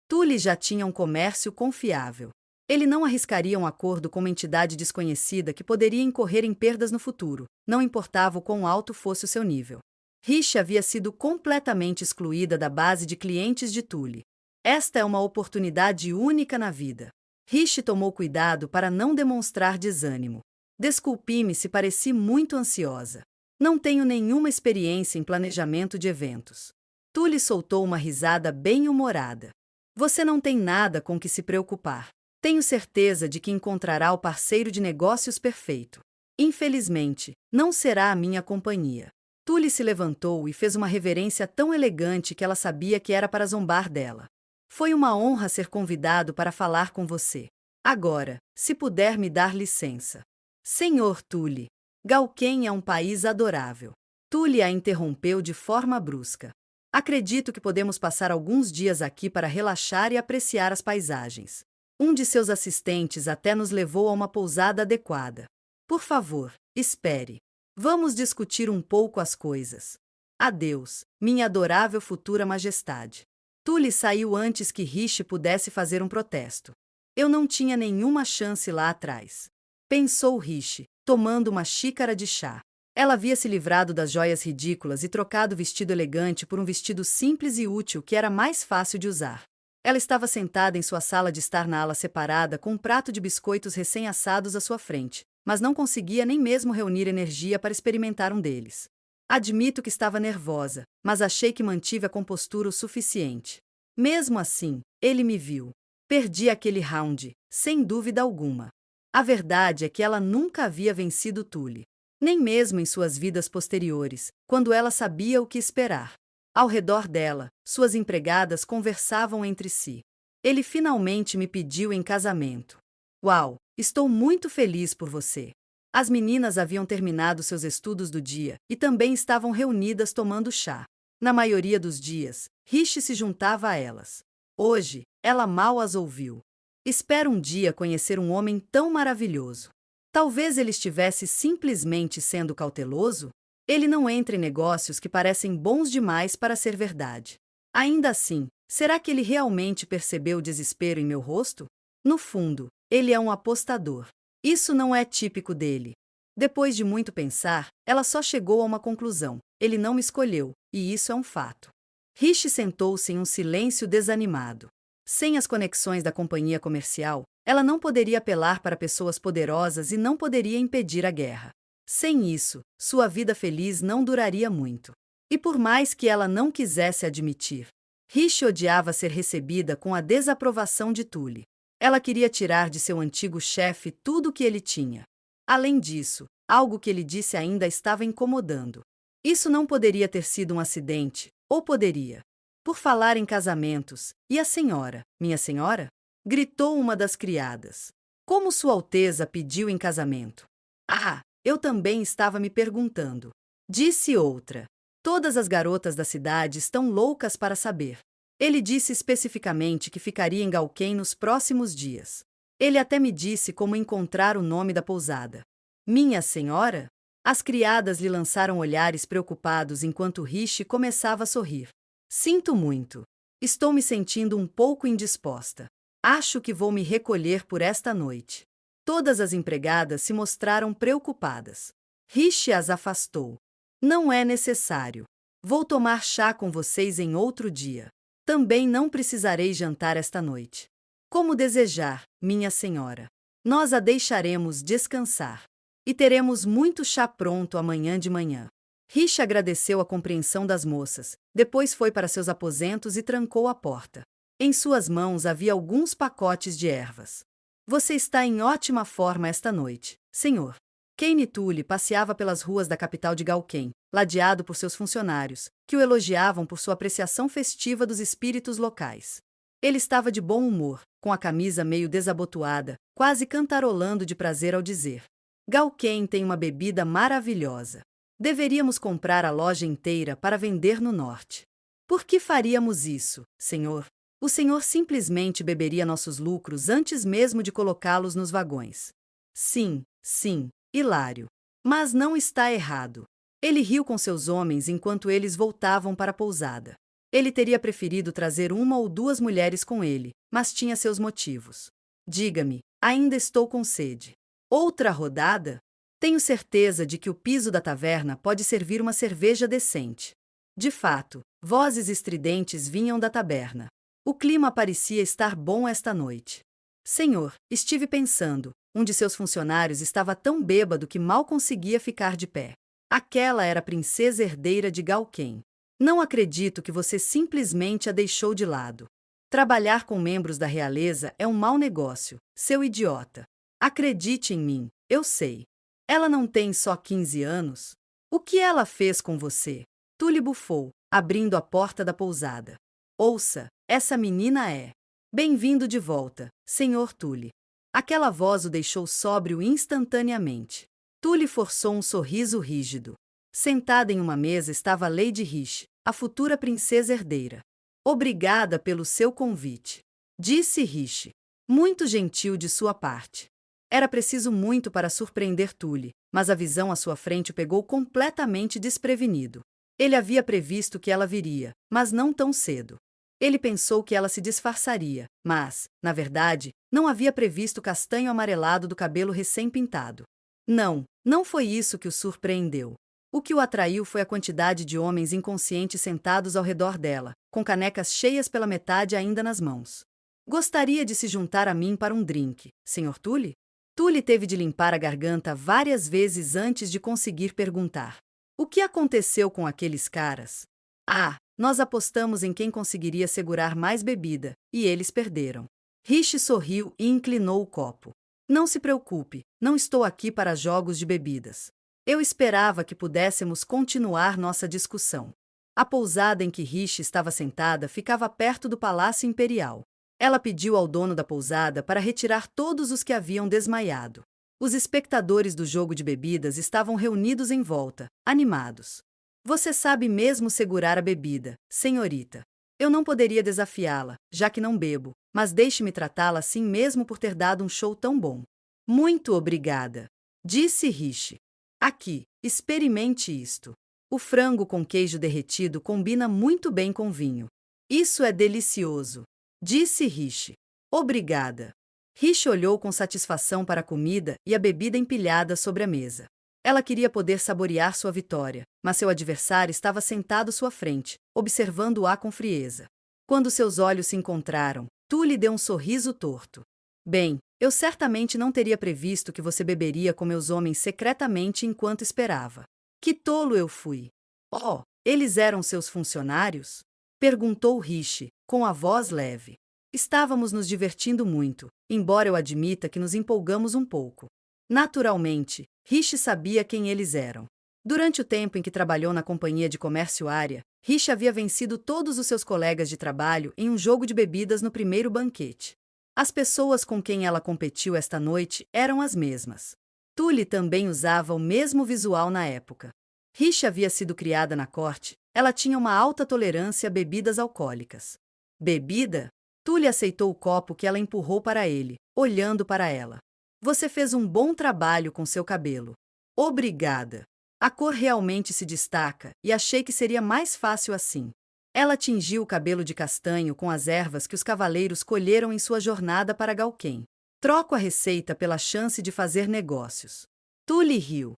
Tully já tinha um comércio confiável. Ele não arriscaria um acordo com uma entidade desconhecida que poderia incorrer em perdas no futuro, não importava o quão alto fosse o seu nível. Rishi havia sido completamente excluída da base de clientes de Tully. Esta é uma oportunidade única na vida. Rishi tomou cuidado para não demonstrar desânimo. Desculpe-me se pareci muito ansiosa. Não tenho nenhuma experiência em planejamento de eventos. Tully soltou uma risada bem-humorada. Você não tem nada com que se preocupar. Tenho certeza de que encontrará o parceiro de negócios perfeito. Infelizmente, não será a minha companhia. Tully se levantou e fez uma reverência tão elegante que ela sabia que era para zombar dela. Foi uma honra ser convidado para falar com você. Agora, se puder me dar licença. Senhor Tully, Galquen é um país adorável. Tully a interrompeu de forma brusca. Acredito que podemos passar alguns dias aqui para relaxar e apreciar as paisagens. Um de seus assistentes até nos levou a uma pousada adequada. Por favor, espere. Vamos discutir um pouco as coisas. Adeus, minha adorável futura majestade. Tully saiu antes que Rishi pudesse fazer um protesto. Eu não tinha nenhuma chance lá atrás. Pensou Rishi, tomando uma xícara de chá. Ela havia se livrado das joias ridículas e trocado o vestido elegante por um vestido simples e útil que era mais fácil de usar. Ela estava sentada em sua sala de estar na ala separada com um prato de biscoitos recém-assados à sua frente, mas não conseguia nem mesmo reunir energia para experimentar um deles. Admito que estava nervosa, mas achei que mantive a compostura o suficiente. Mesmo assim, ele me viu. Perdi aquele round, sem dúvida alguma. A verdade é que ela nunca havia vencido Tully. Nem mesmo em suas vidas posteriores, quando ela sabia o que esperar. Ao redor dela, suas empregadas conversavam entre si. Ele finalmente me pediu em casamento. Uau, estou muito feliz por você. As meninas haviam terminado seus estudos do dia e também estavam reunidas tomando chá. Na maioria dos dias, Rishi se juntava a elas. Hoje, ela mal as ouviu. Espero um dia conhecer um homem tão maravilhoso. Talvez ele estivesse simplesmente sendo cauteloso? Ele não entra em negócios que parecem bons demais para ser verdade. Ainda assim, será que ele realmente percebeu o desespero em meu rosto? No fundo, ele é um apostador. Isso não é típico dele. Depois de muito pensar, ela só chegou a uma conclusão. Ele não me escolheu, e isso é um fato. Rishi sentou-se em um silêncio desanimado. Sem as conexões da companhia comercial, ela não poderia apelar para pessoas poderosas e não poderia impedir a guerra. Sem isso, sua vida feliz não duraria muito. E por mais que ela não quisesse admitir, Rishi odiava ser recebida com a desaprovação de Tully. Ela queria tirar de seu antigo chefe tudo o que ele tinha. Além disso, algo que ele disse ainda estava incomodando. Isso não poderia ter sido um acidente, ou poderia? Por falar em casamentos, e a senhora, minha senhora? Gritou uma das criadas. Como Sua Alteza pediu em casamento? Ah, eu também estava me perguntando. Disse outra. Todas as garotas da cidade estão loucas para saber. Ele disse especificamente que ficaria em Galquen nos próximos dias. Ele até me disse como encontrar o nome da pousada. Minha senhora? As criadas lhe lançaram olhares preocupados enquanto Rishi começava a sorrir. Sinto muito. Estou me sentindo um pouco indisposta. Acho que vou me recolher por esta noite. Todas as empregadas se mostraram preocupadas. Rishi as afastou. Não é necessário. Vou tomar chá com vocês em outro dia. Também não precisarei jantar esta noite. Como desejar, minha senhora. Nós a deixaremos descansar. E teremos muito chá pronto amanhã de manhã. Rishi agradeceu a compreensão das moças, depois foi para seus aposentos e trancou a porta. Em suas mãos havia alguns pacotes de ervas. Você está em ótima forma esta noite, senhor. Kane Tully passeava pelas ruas da capital de Galquen, ladeado por seus funcionários, que o elogiavam por sua apreciação festiva dos espíritos locais. Ele estava de bom humor, com a camisa meio desabotoada, quase cantarolando de prazer ao dizer: Galquém tem uma bebida maravilhosa. Deveríamos comprar a loja inteira para vender no norte. Por que faríamos isso, senhor? O senhor simplesmente beberia nossos lucros antes mesmo de colocá-los nos vagões. Sim, sim, hilário. Mas não está errado. Ele riu com seus homens enquanto eles voltavam para a pousada. Ele teria preferido trazer uma ou duas mulheres com ele, mas tinha seus motivos. Diga-me, ainda estou com sede. Outra rodada? Tenho certeza de que o piso da taverna pode servir uma cerveja decente. De fato, vozes estridentes vinham da taberna. O clima parecia estar bom esta noite. Senhor, estive pensando, um de seus funcionários estava tão bêbado que mal conseguia ficar de pé. Aquela era a princesa herdeira de Galquém. Não acredito que você simplesmente a deixou de lado. Trabalhar com membros da realeza é um mau negócio, seu idiota. Acredite em mim, eu sei. Ela não tem só 15 anos? O que ela fez com você? Tully bufou, abrindo a porta da pousada. Ouça, essa menina é. Bem-vindo de volta, senhor Tully. Aquela voz o deixou sóbrio instantaneamente. Tully forçou um sorriso rígido. Sentada em uma mesa estava Lady Rish, a futura princesa herdeira. Obrigada pelo seu convite, disse Rish. Muito gentil de sua parte. Era preciso muito para surpreender Tully, mas a visão à sua frente o pegou completamente desprevenido. Ele havia previsto que ela viria, mas não tão cedo. Ele pensou que ela se disfarçaria, mas, na verdade, não havia previsto o castanho amarelado do cabelo recém-pintado. Não, não foi isso que o surpreendeu. O que o atraiu foi a quantidade de homens inconscientes sentados ao redor dela, com canecas cheias pela metade ainda nas mãos. Gostaria de se juntar a mim para um drink, Sr. Tully? Tully teve de limpar a garganta várias vezes antes de conseguir perguntar. O que aconteceu com aqueles caras? Ah, nós apostamos em quem conseguiria segurar mais bebida, e eles perderam. Rish sorriu e inclinou o copo. Não se preocupe, não estou aqui para jogos de bebidas. Eu esperava que pudéssemos continuar nossa discussão. A pousada em que Rish estava sentada ficava perto do Palácio Imperial. Ela pediu ao dono da pousada para retirar todos os que haviam desmaiado. Os espectadores do jogo de bebidas estavam reunidos em volta, animados. Você sabe mesmo segurar a bebida, senhorita. Eu não poderia desafiá-la, já que não bebo, mas deixe-me tratá-la assim mesmo por ter dado um show tão bom. Muito obrigada, disse Rish. Aqui, experimente isto. O frango com queijo derretido combina muito bem com vinho. Isso é delicioso, disse Rish. Obrigada. Rish olhou com satisfação para a comida e a bebida empilhada sobre a mesa. Ela queria poder saborear sua vitória, mas seu adversário estava sentado à sua frente, observando-a com frieza. Quando seus olhos se encontraram, Tully deu um sorriso torto. Bem, eu certamente não teria previsto que você beberia com meus homens secretamente enquanto esperava. Que tolo eu fui! Oh, eles eram seus funcionários? Perguntou Rish, com a voz leve. Estávamos nos divertindo muito, embora eu admita que nos empolgamos um pouco. Naturalmente, Rish sabia quem eles eram. Durante o tempo em que trabalhou na companhia de comércio área, Rish havia vencido todos os seus colegas de trabalho em um jogo de bebidas no primeiro banquete. As pessoas com quem ela competiu esta noite eram as mesmas. Tully também usava o mesmo visual na época. Rish havia sido criada na corte, ela tinha uma alta tolerância a bebidas alcoólicas. Bebida? Tully aceitou o copo que ela empurrou para ele, olhando para ela. Você fez um bom trabalho com seu cabelo. Obrigada. A cor realmente se destaca e achei que seria mais fácil assim. Ela tingiu o cabelo de castanho com as ervas que os cavaleiros colheram em sua jornada para Galquém. Troco a receita pela chance de fazer negócios. Tully riu.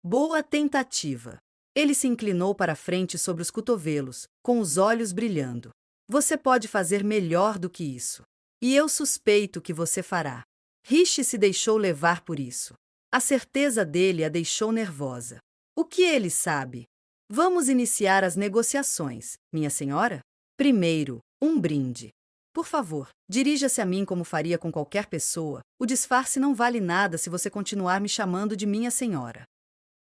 Boa tentativa. Ele se inclinou para a frente sobre os cotovelos, com os olhos brilhando. Você pode fazer melhor do que isso. E eu suspeito que você fará. Rish se deixou levar por isso. A certeza dele a deixou nervosa. O que ele sabe? Vamos iniciar as negociações, minha senhora? Primeiro, um brinde. Por favor, dirija-se a mim como faria com qualquer pessoa. O disfarce não vale nada se você continuar me chamando de minha senhora.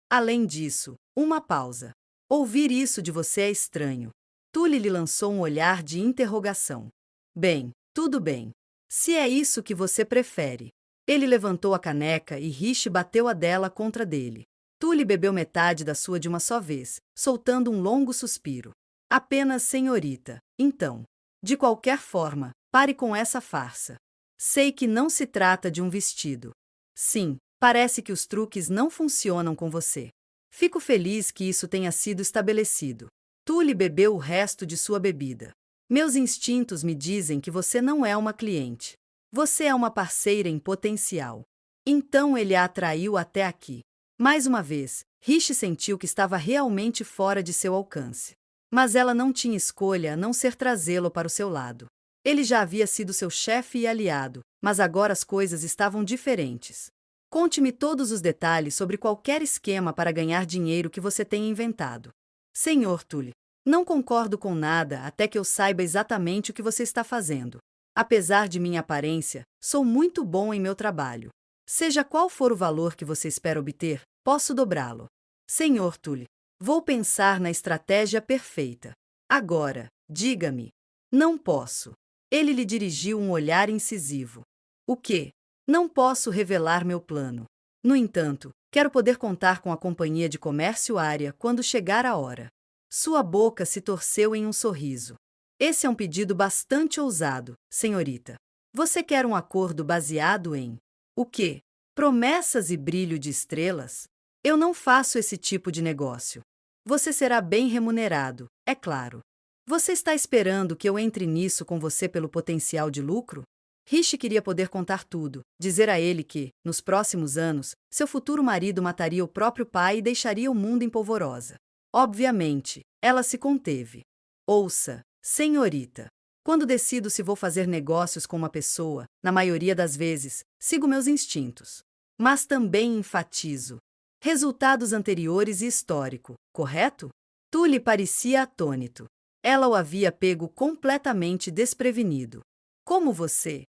Além disso, uma pausa. Ouvir isso de você é estranho. Tully lhe lançou um olhar de interrogação. Bem, Tudo bem. Se é isso que você prefere. Ele levantou a caneca e Rishi bateu a dela contra dele. Tully bebeu metade da sua de uma só vez, soltando um longo suspiro. Apenas senhorita. Então. De qualquer forma, pare com essa farsa. Sei que não se trata de um vestido. Sim, parece que os truques não funcionam com você. Fico feliz que isso tenha sido estabelecido. Tully bebeu o resto de sua bebida. Meus instintos me dizem que você não é uma cliente. Você é uma parceira em potencial. Então ele a atraiu até aqui. Mais uma vez, Rishi sentiu que estava realmente fora de seu alcance. Mas ela não tinha escolha a não ser trazê-lo para o seu lado. Ele já havia sido seu chefe e aliado, mas agora as coisas estavam diferentes. Conte-me todos os detalhes sobre qualquer esquema para ganhar dinheiro que você tenha inventado. Senhor Tully, não concordo com nada até que eu saiba exatamente o que você está fazendo. Apesar de minha aparência, sou muito bom em meu trabalho. Seja qual for o valor que você espera obter, posso dobrá-lo. Senhor Tully, vou pensar na estratégia perfeita. Agora, diga-me. Não posso. Ele lhe dirigiu um olhar incisivo. O quê? Não posso revelar meu plano. No entanto, quero poder contar com a companhia de comércio área quando chegar a hora. Sua boca se torceu em um sorriso. Esse é um pedido bastante ousado, senhorita. Você quer um acordo baseado em... O quê? Promessas e brilho de estrelas? Eu não faço esse tipo de negócio. Você será bem remunerado, é claro. Você está esperando que eu entre nisso com você pelo potencial de lucro? Rishi queria poder contar tudo, dizer a ele que, nos próximos anos, seu futuro marido mataria o próprio pai e deixaria o mundo em polvorosa. Obviamente, ela se conteve. Ouça, senhorita. Quando decido se vou fazer negócios com uma pessoa, na maioria das vezes, sigo meus instintos. Mas também enfatizo. Resultados anteriores e histórico, correto? Tully parecia atônito. Ela o havia pego completamente desprevenido. Como você?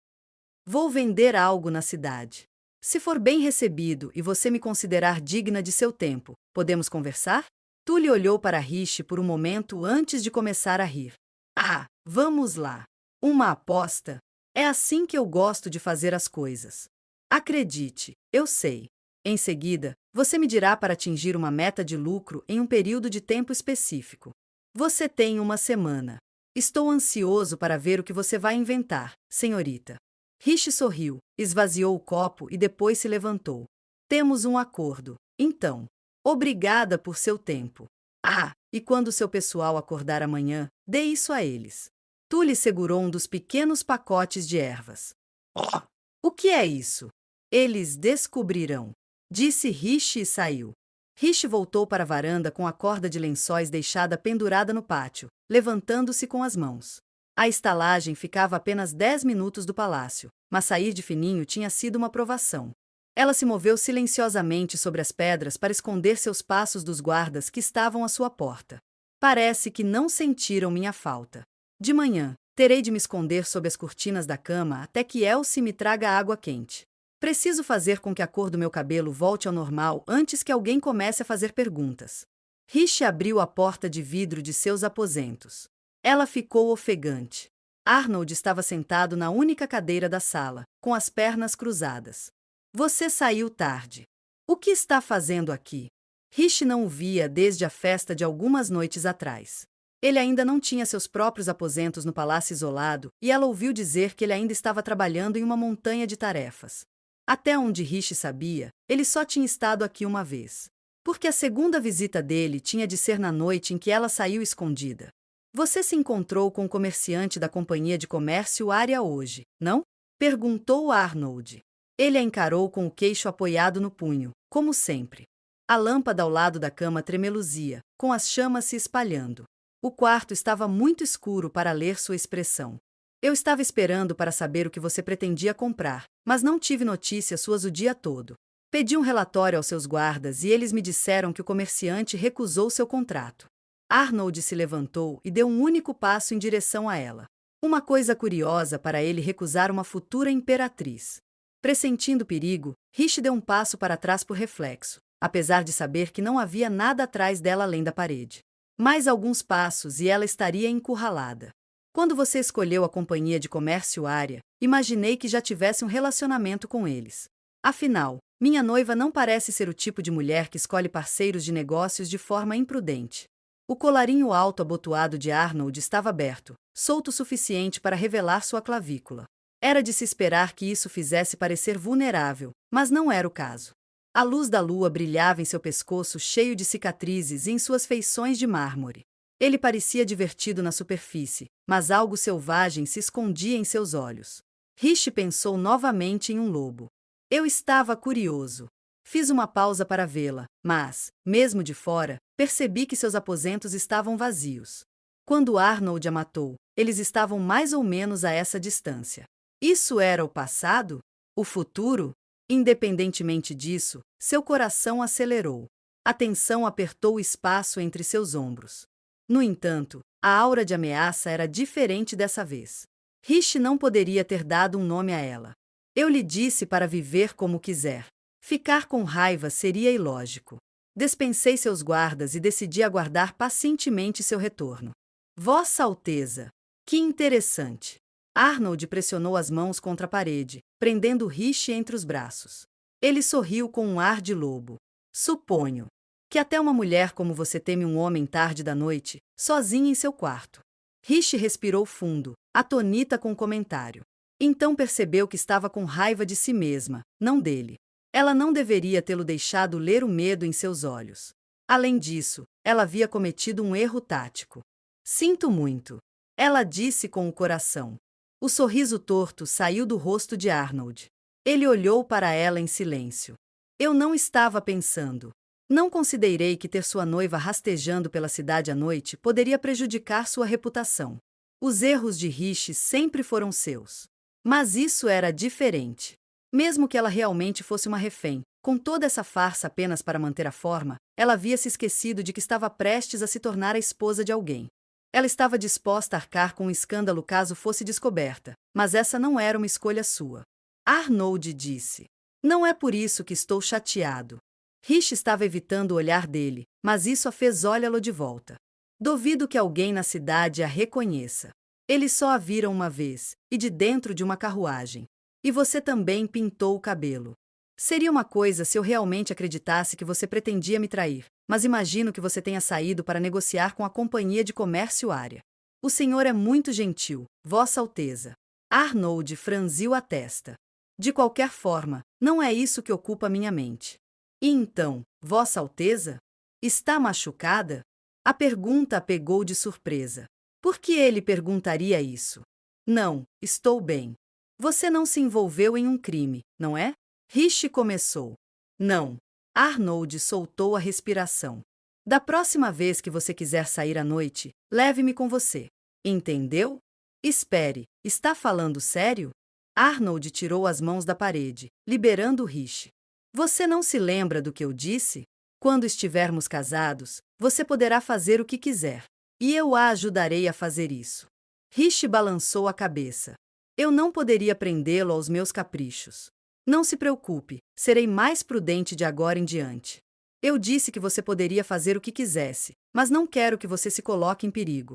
Vou vender algo na cidade. Se for bem recebido e você me considerar digna de seu tempo, podemos conversar? Tully olhou para Rishi por um momento antes de começar a rir. Ah, vamos lá. Uma aposta? É assim que eu gosto de fazer as coisas. Acredite, eu sei. Em seguida, você me dirá para atingir uma meta de lucro em um período de tempo específico. Você tem uma semana. Estou ansioso para ver o que você vai inventar, senhorita. Rishi sorriu, esvaziou o copo e depois se levantou. Temos um acordo. Então, obrigada por seu tempo. Ah, e quando seu pessoal acordar amanhã, dê isso a eles. Tully segurou um dos pequenos pacotes de ervas. Oh, o que é isso? Eles descobrirão, disse Rishi e saiu. Rishi voltou para a varanda com a corda de lençóis deixada pendurada no pátio, levantando-se com as mãos. A estalagem ficava a apenas 10 minutos do palácio, mas sair de fininho tinha sido uma provação. Ela se moveu silenciosamente sobre as pedras para esconder seus passos dos guardas que estavam à sua porta. Parece que não sentiram minha falta. De manhã, terei de me esconder sob as cortinas da cama até que Elsie me traga água quente. Preciso fazer com que a cor do meu cabelo volte ao normal antes que alguém comece a fazer perguntas. Rishi abriu a porta de vidro de seus aposentos. Ela ficou ofegante. Arnold estava sentado na única cadeira da sala, com as pernas cruzadas. Você saiu tarde. O que está fazendo aqui? Rishi não o via desde a festa de algumas noites atrás. Ele ainda não tinha seus próprios aposentos no palácio isolado e ela ouviu dizer que ele ainda estava trabalhando em uma montanha de tarefas. Até onde Rishi sabia, ele só tinha estado aqui uma vez. Porque a segunda visita dele tinha de ser na noite em que ela saiu escondida. Você se encontrou com o comerciante da companhia de comércio área hoje, não? Perguntou Arnold. Ele a encarou com o queixo apoiado no punho, como sempre. A lâmpada ao lado da cama tremeluzia, com as chamas se espalhando. O quarto estava muito escuro para ler sua expressão. Eu estava esperando para saber o que você pretendia comprar, mas não tive notícias suas o dia todo. Pedi um relatório aos seus guardas e eles me disseram que o comerciante recusou seu contrato. Arnold se levantou e deu um único passo em direção a ela. Uma coisa curiosa para ele recusar uma futura imperatriz. Pressentindo perigo, Rishi deu um passo para trás por reflexo, apesar de saber que não havia nada atrás dela além da parede. Mais alguns passos e ela estaria encurralada. Quando você escolheu a companhia de comércio área, imaginei que já tivesse um relacionamento com eles. Afinal, minha noiva não parece ser o tipo de mulher que escolhe parceiros de negócios de forma imprudente. O colarinho alto abotoado de Arnold estava aberto, solto o suficiente para revelar sua clavícula. Era de se esperar que isso fizesse parecer vulnerável, mas não era o caso. A luz da lua brilhava em seu pescoço cheio de cicatrizes e em suas feições de mármore. Ele parecia divertido na superfície, mas algo selvagem se escondia em seus olhos. Rishi pensou novamente em um lobo. Eu estava curioso. Fiz uma pausa para vê-la, mas, mesmo de fora, percebi que seus aposentos estavam vazios. Quando Arnold a matou, eles estavam mais ou menos a essa distância. Isso era o passado? O futuro? Independentemente disso, seu coração acelerou. A tensão apertou o espaço entre seus ombros. No entanto, a aura de ameaça era diferente dessa vez. Rishi não poderia ter dado um nome a ela. Eu lhe disse para viver como quiser. Ficar com raiva seria ilógico. Dispensei seus guardas e decidi aguardar pacientemente seu retorno. Vossa Alteza! Que interessante! Arnold pressionou as mãos contra a parede, prendendo Rishi entre os braços. Ele sorriu com um ar de lobo. Suponho que até uma mulher como você teme um homem tarde da noite, sozinha em seu quarto. Rishi respirou fundo, atônita com o comentário. Então percebeu que estava com raiva de si mesma, não dele. Ela não deveria tê-lo deixado ler o medo em seus olhos. Além disso, ela havia cometido um erro tático. Sinto muito. Ela disse com o coração. O sorriso torto saiu do rosto de Arnold. Ele olhou para ela em silêncio. Eu não estava pensando. Não considerei que ter sua noiva rastejando pela cidade à noite poderia prejudicar sua reputação. Os erros de Rishi sempre foram seus. Mas isso era diferente. Mesmo que ela realmente fosse uma refém, com toda essa farsa apenas para manter a forma, ela havia se esquecido de que estava prestes a se tornar a esposa de alguém. Ela estava disposta a arcar com um escândalo caso fosse descoberta, mas essa não era uma escolha sua. Arnold disse. Não é por isso que estou chateado. Rishi estava evitando o olhar dele, mas isso a fez olhá-lo de volta. Duvido que alguém na cidade a reconheça. Eles só a viram uma vez, e de dentro de uma carruagem. E você também pintou o cabelo. Seria uma coisa se eu realmente acreditasse que você pretendia me trair, mas imagino que você tenha saído para negociar com a companhia de comércio área. O senhor é muito gentil, Vossa Alteza. Arnold franziu a testa. De qualquer forma, não é isso que ocupa minha mente. E então, Vossa Alteza? Está machucada? A pergunta a pegou de surpresa. Por que ele perguntaria isso? Não, estou bem. Você não se envolveu em um crime, não é? Rishi começou. Não. Arnold soltou a respiração. Da próxima vez que você quiser sair à noite, leve-me com você. Entendeu? Espere, está falando sério? Arnold tirou as mãos da parede, liberando Rishi. Você não se lembra do que eu disse? Quando estivermos casados, você poderá fazer o que quiser. E eu a ajudarei a fazer isso. Rishi balançou a cabeça. Eu não poderia prendê-lo aos meus caprichos. Não se preocupe, serei mais prudente de agora em diante. Eu disse que você poderia fazer o que quisesse, mas não quero que você se coloque em perigo.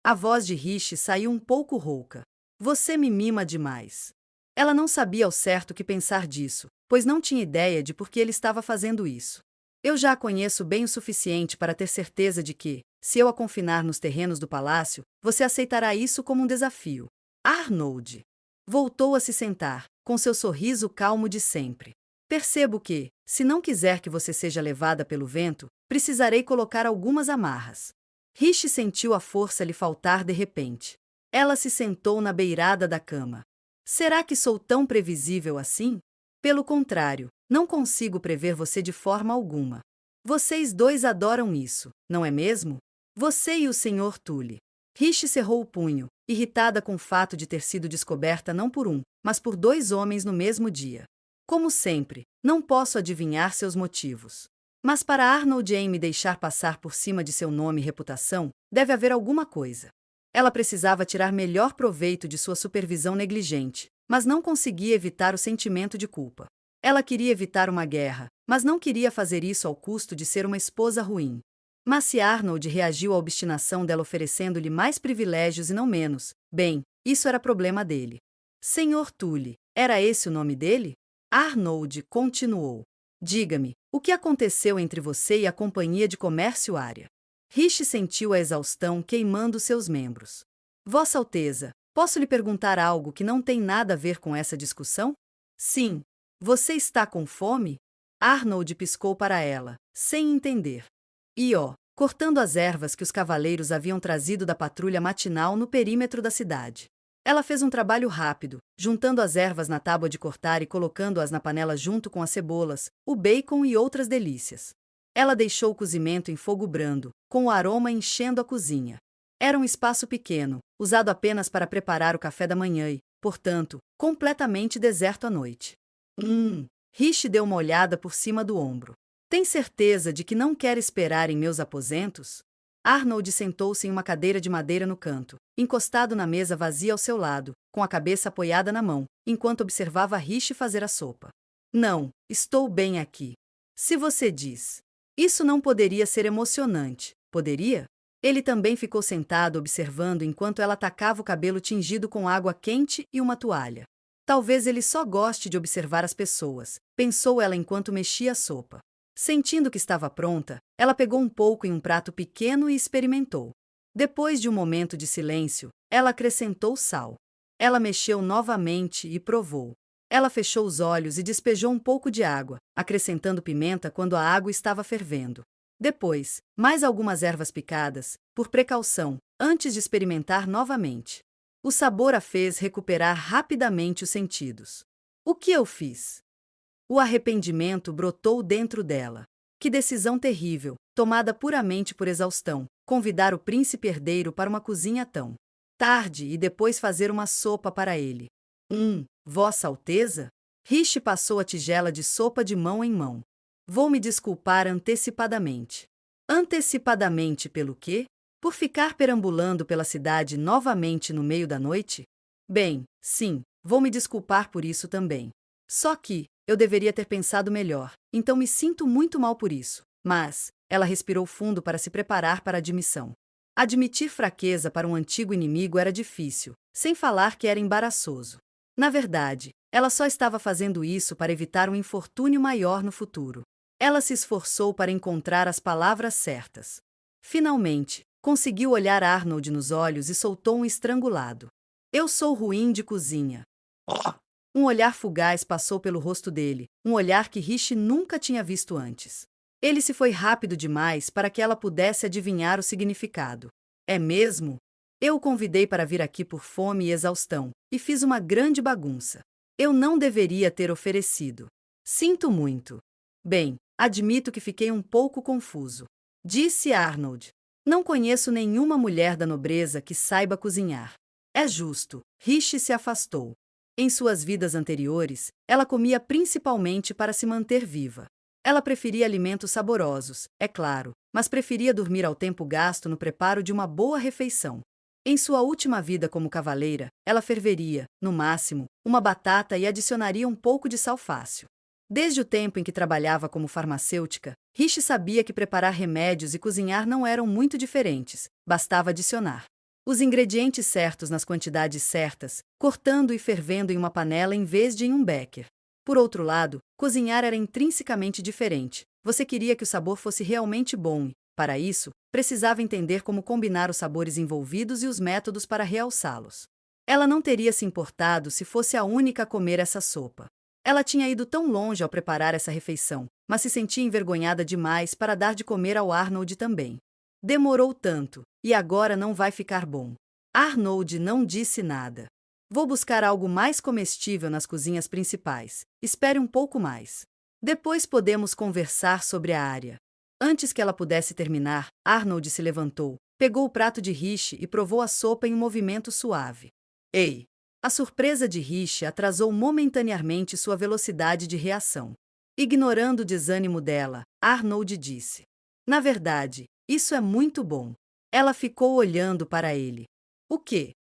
A voz de Rishi saiu um pouco rouca. Você me mima demais. Ela não sabia ao certo o que pensar disso, pois não tinha ideia de por que ele estava fazendo isso. Eu já a conheço bem o suficiente para ter certeza de que, se eu a confinar nos terrenos do palácio, você aceitará isso como um desafio. Arnold voltou a se sentar, com seu sorriso calmo de sempre. Percebo que, se não quiser que você seja levada pelo vento, precisarei colocar algumas amarras. Rishi sentiu a força lhe faltar de repente. Ela se sentou na beirada da cama. Será que sou tão previsível assim? Pelo contrário, não consigo prever você de forma alguma. Vocês dois adoram isso, não é mesmo? Você e o Sr. Tully. Rishi cerrou o punho, irritada com o fato de ter sido descoberta não por um, mas por dois homens no mesmo dia. Como sempre, não posso adivinhar seus motivos. Mas para Arnold me deixar passar por cima de seu nome e reputação, deve haver alguma coisa. Ela precisava tirar melhor proveito de sua supervisão negligente, mas não conseguia evitar o sentimento de culpa. Ela queria evitar uma guerra, mas não queria fazer isso ao custo de ser uma esposa ruim. Mas se Arnold reagiu à obstinação dela oferecendo-lhe mais privilégios e não menos, bem, isso era problema dele. Senhor Tully, era esse o nome dele? Arnold continuou. Diga-me, o que aconteceu entre você e a Companhia de Comércio Área? Rishi sentiu a exaustão queimando seus membros. Vossa Alteza, posso lhe perguntar algo que não tem nada a ver com essa discussão? Sim. Você está com fome? Arnold piscou para ela, sem entender. Cortando as ervas que os cavaleiros haviam trazido da patrulha matinal no perímetro da cidade. Ela fez um trabalho rápido, juntando as ervas na tábua de cortar e colocando-as na panela junto com as cebolas, o bacon e outras delícias. Ela deixou o cozimento em fogo brando, com o aroma enchendo a cozinha. Era um espaço pequeno, usado apenas para preparar o café da manhã e, portanto, completamente deserto à noite. Rishi deu uma olhada por cima do ombro. Tem certeza de que não quer esperar em meus aposentos? Arnold sentou-se em uma cadeira de madeira no canto, encostado na mesa vazia ao seu lado, com a cabeça apoiada na mão, enquanto observava Rishi fazer a sopa. Não, estou bem aqui. Se você diz. Isso não poderia ser emocionante, poderia? Ele também ficou sentado observando enquanto ela tacava o cabelo tingido com água quente e uma toalha. Talvez ele só goste de observar as pessoas, pensou ela enquanto mexia a sopa. Sentindo que estava pronta, ela pegou um pouco em um prato pequeno e experimentou. Depois de um momento de silêncio, ela acrescentou sal. Ela mexeu novamente e provou. Ela fechou os olhos e despejou um pouco de água, acrescentando pimenta quando a água estava fervendo. Depois, mais algumas ervas picadas, por precaução, antes de experimentar novamente. O sabor a fez recuperar rapidamente os sentidos. O que eu fiz? O arrependimento brotou dentro dela. Que decisão terrível, tomada puramente por exaustão, convidar o príncipe herdeiro para uma cozinha tão tarde e depois fazer uma sopa para ele. Vossa Alteza? Rishi passou a tigela de sopa de mão em mão. Vou me desculpar antecipadamente. Antecipadamente pelo quê? Por ficar perambulando pela cidade novamente no meio da noite? Bem, sim, vou me desculpar por isso também. Só que, eu deveria ter pensado melhor, então me sinto muito mal por isso. Mas, ela respirou fundo para se preparar para a admissão. Admitir fraqueza para um antigo inimigo era difícil, sem falar que era embaraçoso. Na verdade, ela só estava fazendo isso para evitar um infortúnio maior no futuro. Ela se esforçou para encontrar as palavras certas. Finalmente, conseguiu olhar Arnold nos olhos e soltou um estrangulado. Eu sou ruim de cozinha. Um olhar fugaz passou pelo rosto dele, um olhar que Rishi nunca tinha visto antes. Ele se foi rápido demais para que ela pudesse adivinhar o significado. É mesmo? Eu o convidei para vir aqui por fome e exaustão, e fiz uma grande bagunça. Eu não deveria ter oferecido. Sinto muito. Bem, admito que fiquei um pouco confuso. Disse Arnold. Não conheço nenhuma mulher da nobreza que saiba cozinhar. É justo. Rishi se afastou. Em suas vidas anteriores, ela comia principalmente para se manter viva. Ela preferia alimentos saborosos, é claro, mas preferia dormir ao tempo gasto no preparo de uma boa refeição. Em sua última vida como cavaleira, ela ferveria, no máximo, uma batata e adicionaria um pouco de sal fácil. Desde o tempo em que trabalhava como farmacêutica, Rishi sabia que preparar remédios e cozinhar não eram muito diferentes, bastava adicionar os ingredientes certos nas quantidades certas, cortando e fervendo em uma panela em vez de em um becker. Por outro lado, cozinhar era intrinsecamente diferente. Você queria que o sabor fosse realmente bom e, para isso, precisava entender como combinar os sabores envolvidos e os métodos para realçá-los. Ela não teria se importado se fosse a única a comer essa sopa. Ela tinha ido tão longe ao preparar essa refeição, mas se sentia envergonhada demais para dar de comer ao Arnold também. Demorou tanto, e agora não vai ficar bom. Arnold não disse nada. Vou buscar algo mais comestível nas cozinhas principais. Espere um pouco mais. Depois podemos conversar sobre a área. Antes que ela pudesse terminar, Arnold se levantou, pegou o prato de Rishi e provou a sopa em um movimento suave. Ei! A surpresa de Rishi atrasou momentaneamente sua velocidade de reação. Ignorando o desânimo dela, Arnold disse: Na verdade, isso é muito bom. Ela ficou olhando para ele. O quê?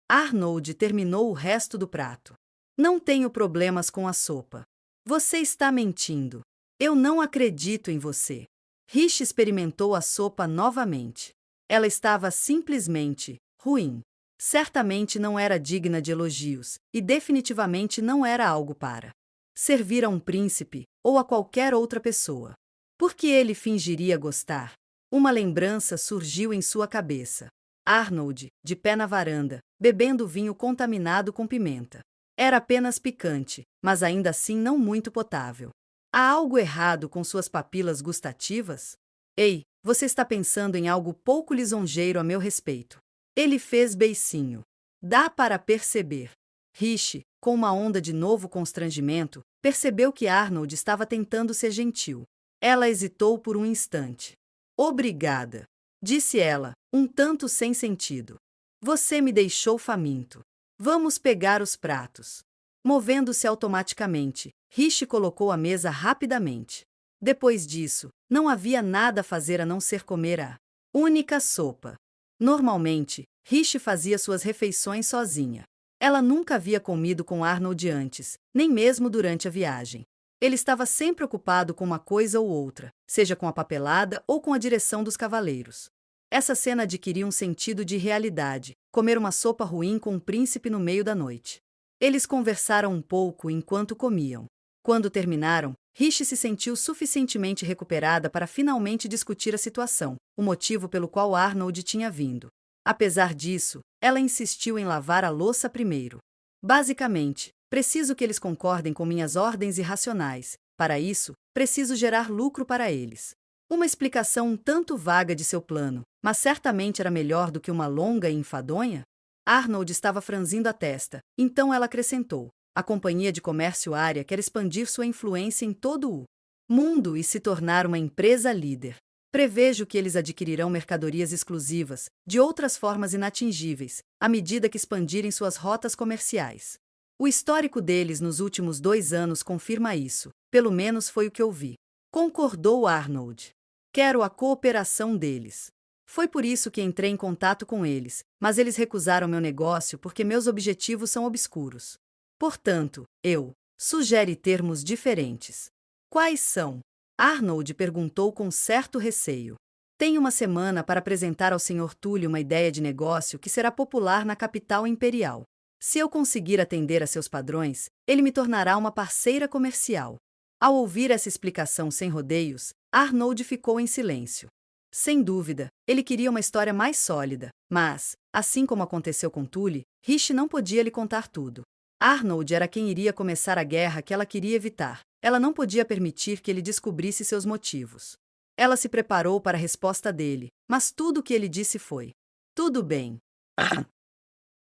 Arnold terminou o resto do prato. Não tenho problemas com a sopa. Você está mentindo. Eu não acredito em você. Rishi experimentou a sopa novamente. Ela estava simplesmente ruim. Certamente não era digna de elogios, e definitivamente não era algo para servir a um príncipe ou a qualquer outra pessoa. Por que ele fingiria gostar? Uma lembrança surgiu em sua cabeça. Arnold, de pé na varanda, bebendo vinho contaminado com pimenta. Era apenas picante, mas ainda assim não muito potável. Há algo errado com suas papilas gustativas? Ei, você está pensando em algo pouco lisonjeiro a meu respeito. Ele fez beicinho. Dá para perceber. Rishi, com uma onda de novo constrangimento, percebeu que Arnold estava tentando ser gentil. Ela hesitou por um instante. Obrigada, disse ela, um tanto sem sentido. Você me deixou faminto. Vamos pegar os pratos. Movendo-se automaticamente, Rishi colocou a mesa rapidamente. Depois disso, não havia nada a fazer a não ser comer a única sopa. Normalmente, Rishi fazia suas refeições sozinha. Ela nunca havia comido com Arnold antes, nem mesmo durante a viagem. Ele estava sempre ocupado com uma coisa ou outra, seja com a papelada ou com a direção dos cavaleiros. Essa cena adquiria um sentido de realidade, comer uma sopa ruim com um príncipe no meio da noite. Eles conversaram um pouco enquanto comiam. Quando terminaram, Rishi se sentiu suficientemente recuperada para finalmente discutir a situação, o motivo pelo qual Arnold tinha vindo. Apesar disso, ela insistiu em lavar a louça primeiro. Basicamente, preciso que eles concordem com minhas ordens irracionais. Para isso, preciso gerar lucro para eles. Uma explicação um tanto vaga de seu plano, mas certamente era melhor do que uma longa e enfadonha. Arnold estava franzindo a testa, então ela acrescentou. A Companhia de Comércio Área quer expandir sua influência em todo o mundo e se tornar uma empresa líder. Prevejo que eles adquirirão mercadorias exclusivas, de outras formas inatingíveis, à medida que expandirem suas rotas comerciais. O histórico deles nos últimos 2 anos confirma isso, pelo menos foi o que ouvi. Concordou Arnold. Quero a cooperação deles. Foi por isso que entrei em contato com eles, mas eles recusaram meu negócio porque meus objetivos são obscuros. Portanto, eu sugere termos diferentes. Quais são? Arnold perguntou com certo receio. Tenho uma semana para apresentar ao Sr. Túlio uma ideia de negócio que será popular na capital imperial. Se eu conseguir atender a seus padrões, ele me tornará uma parceira comercial. Ao ouvir essa explicação sem rodeios, Arnold ficou em silêncio. Sem dúvida, ele queria uma história mais sólida, mas, assim como aconteceu com Tully, Rishi não podia lhe contar tudo. Arnold era quem iria começar a guerra que ela queria evitar. Ela não podia permitir que ele descobrisse seus motivos. Ela se preparou para a resposta dele, mas tudo o que ele disse foi: tudo bem.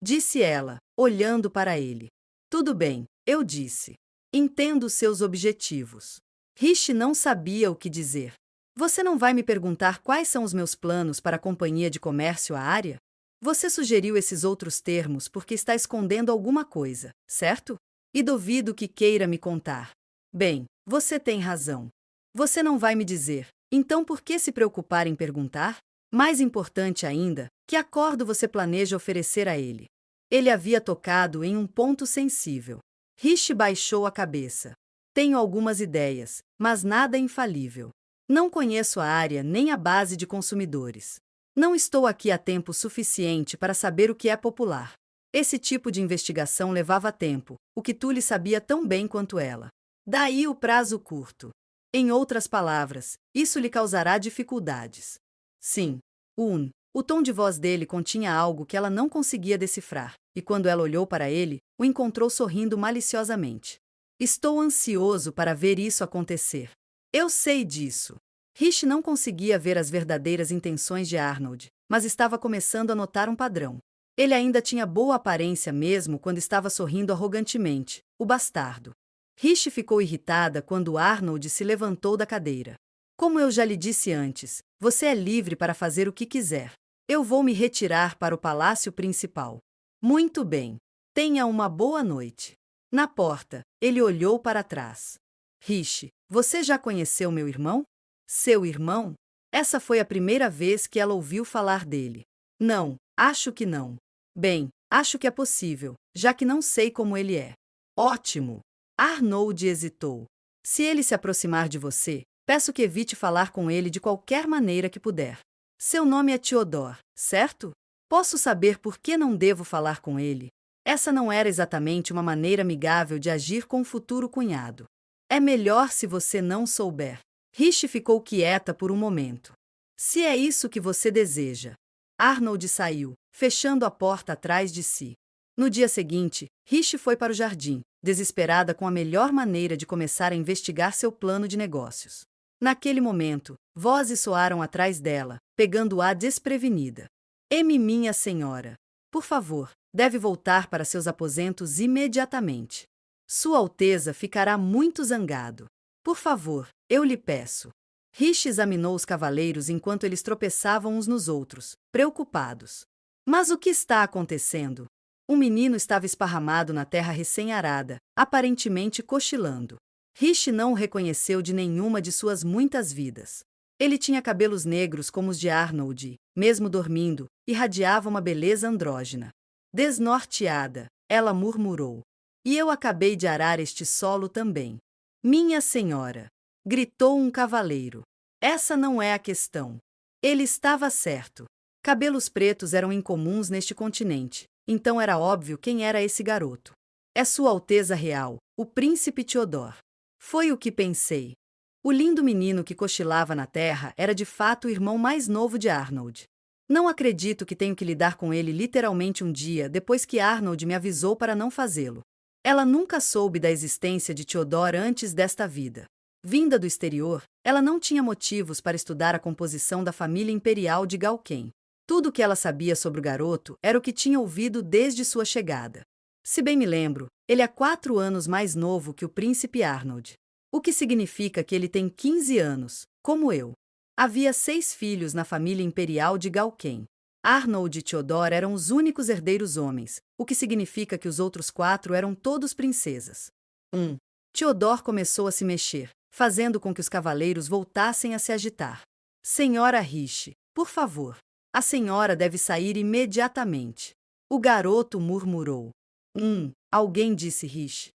Disse ela, olhando para ele. Tudo bem, eu disse. Entendo seus objetivos. Rishi não sabia o que dizer. Você não vai me perguntar quais são os meus planos para a Companhia de Comércio Área? Você sugeriu esses outros termos porque está escondendo alguma coisa, certo? E duvido que queira me contar. Bem, você tem razão. Você não vai me dizer, então por que se preocupar em perguntar? Mais importante ainda, que acordo você planeja oferecer a ele? Ele havia tocado em um ponto sensível. Rishi baixou a cabeça. Tenho algumas ideias, mas nada infalível. Não conheço a área nem a base de consumidores. Não estou aqui há tempo suficiente para saber o que é popular. Esse tipo de investigação levava tempo, o que Tully sabia tão bem quanto ela. Daí o prazo curto. Em outras palavras, isso lhe causará dificuldades. Sim, o tom de voz dele continha algo que ela não conseguia decifrar, e quando ela olhou para ele, o encontrou sorrindo maliciosamente. Estou ansioso para ver isso acontecer. Eu sei disso. Rishi não conseguia ver as verdadeiras intenções de Arnold, mas estava começando a notar um padrão. Ele ainda tinha boa aparência mesmo quando estava sorrindo arrogantemente, o bastardo. Rishi ficou irritada quando Arnold se levantou da cadeira. Como eu já lhe disse antes, você é livre para fazer o que quiser. Eu vou me retirar para o palácio principal. Muito bem. Tenha uma boa noite. Na porta, ele olhou para trás. Rishi, você já conheceu meu irmão? Seu irmão? Essa foi a primeira vez que ela ouviu falar dele. Não, acho que não. Bem, acho que é possível, já que não sei como ele é. Ótimo! Arnold hesitou. Se ele se aproximar de você, Peço que evite falar com ele de qualquer maneira que puder. Seu nome é Theodore, certo? Posso saber por que não devo falar com ele? Essa não era exatamente uma maneira amigável de agir com o futuro cunhado. É melhor se você não souber. Rishi ficou quieta por um momento. Se é isso que você deseja. Arnold saiu, fechando a porta atrás de si. No dia seguinte, Rishi foi para o jardim, desesperada com a melhor maneira de começar a investigar seu plano de negócios. Naquele momento, vozes soaram atrás dela, pegando-a desprevenida. Minha senhora. Por favor, deve voltar para seus aposentos imediatamente. Sua Alteza ficará muito zangado. Por favor, eu lhe peço. Rishi examinou os cavaleiros enquanto eles tropeçavam uns nos outros, preocupados. Mas o que está acontecendo? Um menino estava esparramado na terra recém-arada, aparentemente cochilando. Rishi não o reconheceu de nenhuma de suas muitas vidas. Ele tinha cabelos negros como os de Arnold, mesmo dormindo, irradiava uma beleza andrógena. Desnorteada, ela murmurou. E eu acabei de arar este solo também. Minha senhora! Gritou um cavaleiro. Essa não é a questão. Ele estava certo. Cabelos pretos eram incomuns neste continente, então era óbvio quem era esse garoto. É Sua Alteza Real, o Príncipe Theodore. Foi o que pensei. O lindo menino que cochilava na terra era de fato o irmão mais novo de Arnold. Não acredito que tenho que lidar com ele literalmente um dia depois que Arnold me avisou para não fazê-lo. Ela nunca soube da existência de Theodore antes desta vida. Vinda do exterior, ela não tinha motivos para estudar a composição da família imperial de Galquen. Tudo o que ela sabia sobre o garoto era o que tinha ouvido desde sua chegada. Se bem me lembro, ele é 4 anos mais novo que o príncipe Arnold. O que significa que ele tem 15 anos, como eu. Havia 6 filhos na família imperial de Galquen. Arnold e Theodore eram os únicos herdeiros homens, o que significa que os outros 4 eram todos princesas. Theodore começou a se mexer, fazendo com que os cavaleiros voltassem a se agitar. Senhora Rishi, por favor. A senhora deve sair imediatamente. O garoto murmurou. Alguém disse Rishi.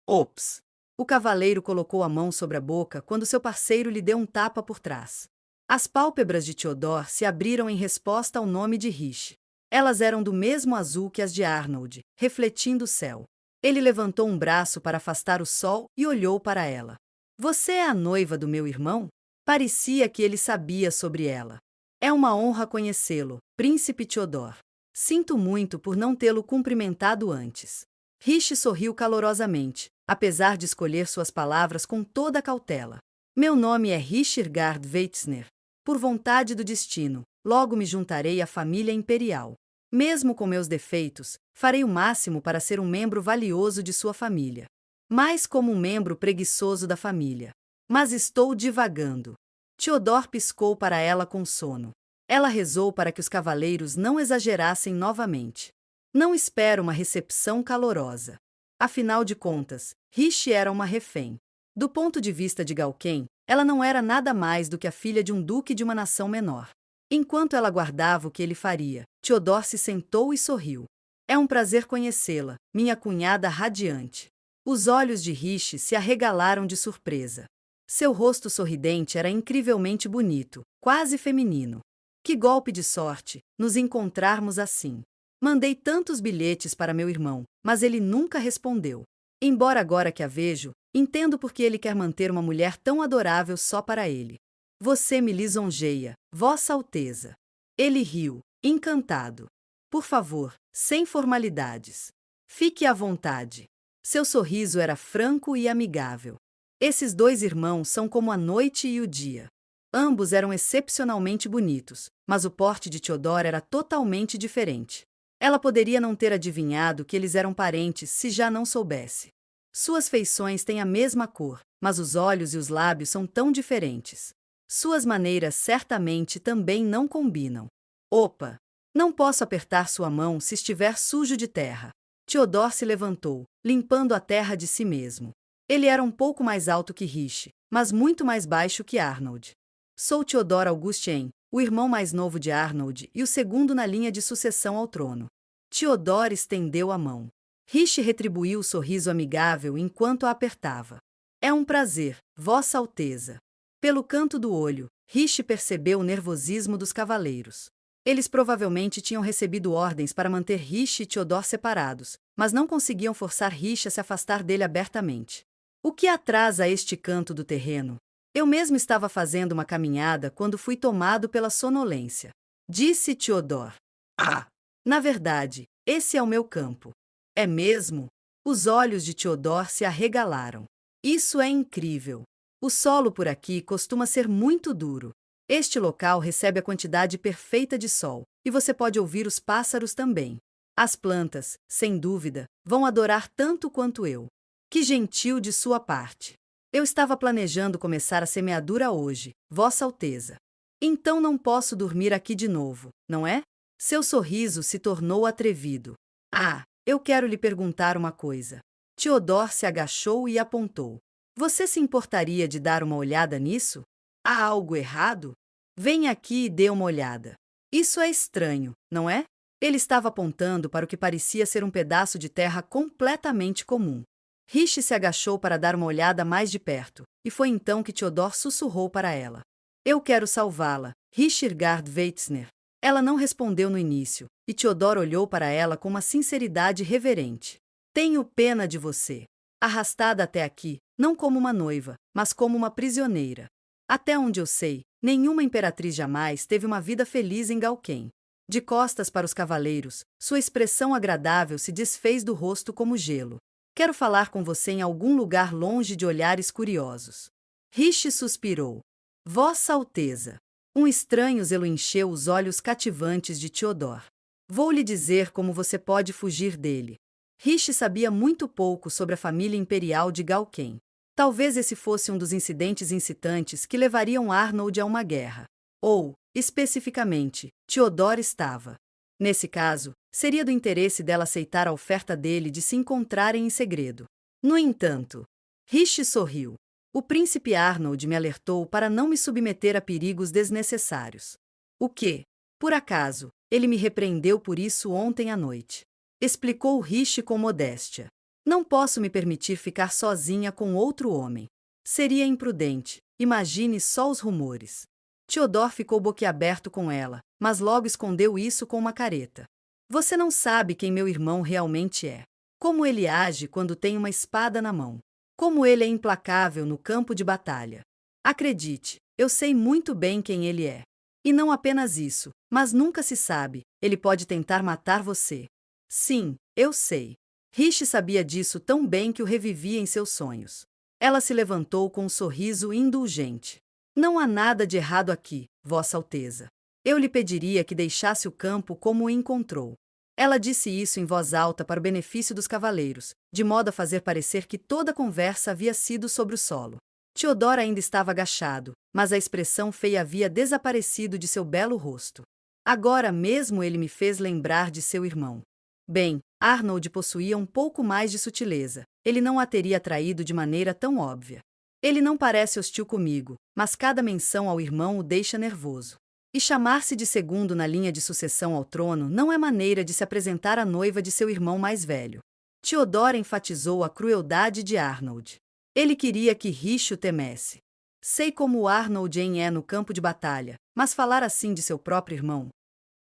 Ops! O cavaleiro colocou a mão sobre a boca quando seu parceiro lhe deu um tapa por trás. As pálpebras de Theodore se abriram em resposta ao nome de Rishi. Elas eram do mesmo azul que as de Arnold, refletindo o céu. Ele levantou um braço para afastar o sol e olhou para ela. Você é a noiva do meu irmão? Parecia que ele sabia sobre ela. É uma honra conhecê-lo, Príncipe Theodore. Sinto muito por não tê-lo cumprimentado antes. Rishi sorriu calorosamente, apesar de escolher suas palavras com toda a cautela. Meu nome é Richard Weitzner. Por vontade do destino, logo me juntarei à família imperial. Mesmo com meus defeitos, farei o máximo para ser um membro valioso de sua família. Mais como um membro preguiçoso da família. Mas estou divagando. Theodore piscou para ela com sono. Ela rezou para que os cavaleiros não exagerassem novamente. Não espero uma recepção calorosa. Afinal de contas, Rishi era uma refém. Do ponto de vista de Galquen, ela não era nada mais do que a filha de um duque de uma nação menor. Enquanto ela aguardava o que ele faria, Theodore se sentou e sorriu. É um prazer conhecê-la, minha cunhada radiante. Os olhos de Rishi se arregalaram de surpresa. Seu rosto sorridente era incrivelmente bonito, quase feminino. Que golpe de sorte, nos encontrarmos assim. Mandei tantos bilhetes para meu irmão, mas ele nunca respondeu. Embora agora que a vejo, entendo por que ele quer manter uma mulher tão adorável só para ele. Você me lisonjeia, Vossa Alteza. Ele riu, encantado. Por favor, sem formalidades. Fique à vontade. Seu sorriso era franco e amigável. Esses 2 irmãos são como a noite e o dia. Ambos eram excepcionalmente bonitos, mas o porte de Theodore era totalmente diferente. Ela poderia não ter adivinhado que eles eram parentes se já não soubesse. Suas feições têm a mesma cor, mas os olhos e os lábios são tão diferentes. Suas maneiras certamente também não combinam. Opa! Não posso apertar sua mão se estiver sujo de terra. Theodore se levantou, limpando a terra de si mesmo. Ele era um pouco mais alto que Rishi, mas muito mais baixo que Arnold. Sou Theodore Augustien, o irmão mais novo de Arnold e o segundo na linha de sucessão ao trono. Theodore estendeu a mão. Rishi retribuiu o sorriso amigável enquanto a apertava. É um prazer, Vossa Alteza. Pelo canto do olho, Rishi percebeu o nervosismo dos cavaleiros. Eles provavelmente tinham recebido ordens para manter Rishi e Theodor separados, mas não conseguiam forçar Rishi a se afastar dele abertamente. O que atrasa este canto do terreno? Eu mesmo estava fazendo uma caminhada quando fui tomado pela sonolência. Disse Theodor. Ah! Na verdade, esse é o meu campo. É mesmo? Os olhos de Theodor se arregalaram. Isso é incrível. O solo por aqui costuma ser muito duro. Este local recebe a quantidade perfeita de sol, e você pode ouvir os pássaros também. As plantas, sem dúvida, vão adorar tanto quanto eu. Que gentil de sua parte. Eu estava planejando começar a semeadura hoje, Vossa Alteza. Então não posso dormir aqui de novo, não é? Seu sorriso se tornou atrevido. Ah, eu quero lhe perguntar uma coisa. Theodor se agachou e apontou. Você se importaria de dar uma olhada nisso? Há algo errado? Venha aqui e dê uma olhada. Isso é estranho, não é? Ele estava apontando para o que parecia ser um pedaço de terra completamente comum. Rishi se agachou para dar uma olhada mais de perto, e foi então que Theodor sussurrou para ela. Eu quero salvá-la, Richard Weitzner. Ela não respondeu no início, e Theodor olhou para ela com uma sinceridade reverente. Tenho pena de você. Arrastada até aqui, não como uma noiva, mas como uma prisioneira. Até onde eu sei, nenhuma imperatriz jamais teve uma vida feliz em Galquém. De costas para os cavaleiros, sua expressão agradável se desfez do rosto como gelo. Quero falar com você em algum lugar longe de olhares curiosos. Rishi suspirou. Vossa Alteza. Um estranho zelo encheu os olhos cativantes de Theodor. Vou lhe dizer como você pode fugir dele. Rishi sabia muito pouco sobre a família imperial de Galquém. Talvez esse fosse um dos incidentes incitantes que levariam Arnold a uma guerra. Ou, especificamente, Theodor estava. Nesse caso, seria do interesse dela aceitar a oferta dele de se encontrarem em segredo. No entanto, Rishi sorriu. O príncipe Arnold me alertou para não me submeter a perigos desnecessários. O quê? Por acaso, ele me repreendeu por isso ontem à noite. Explicou Rishi com modéstia. Não posso me permitir ficar sozinha com outro homem. Seria imprudente, imagine só os rumores. Theodor ficou boquiaberto com ela, mas logo escondeu isso com uma careta. Você não sabe quem meu irmão realmente é. Como ele age quando tem uma espada na mão. Como ele é implacável no campo de batalha. Acredite, eu sei muito bem quem ele é. E não apenas isso, mas nunca se sabe, ele pode tentar matar você. Sim, eu sei. Rishi sabia disso tão bem que o revivia em seus sonhos. Ela se levantou com um sorriso indulgente. Não há nada de errado aqui, Vossa Alteza. Eu lhe pediria que deixasse o campo como o encontrou. Ela disse isso em voz alta para o benefício dos cavaleiros, de modo a fazer parecer que toda a conversa havia sido sobre o solo. Theodor ainda estava agachado, mas a expressão feia havia desaparecido de seu belo rosto. Agora mesmo ele me fez lembrar de seu irmão. Bem, Arnold possuía um pouco mais de sutileza. Ele não a teria traído de maneira tão óbvia. Ele não parece hostil comigo, mas cada menção ao irmão o deixa nervoso. E chamar-se de segundo na linha de sucessão ao trono não é maneira de se apresentar à noiva de seu irmão mais velho. Theodor enfatizou a crueldade de Arnold. Ele queria que Rishi o temesse. Sei como Arnold é no campo de batalha, mas falar assim de seu próprio irmão?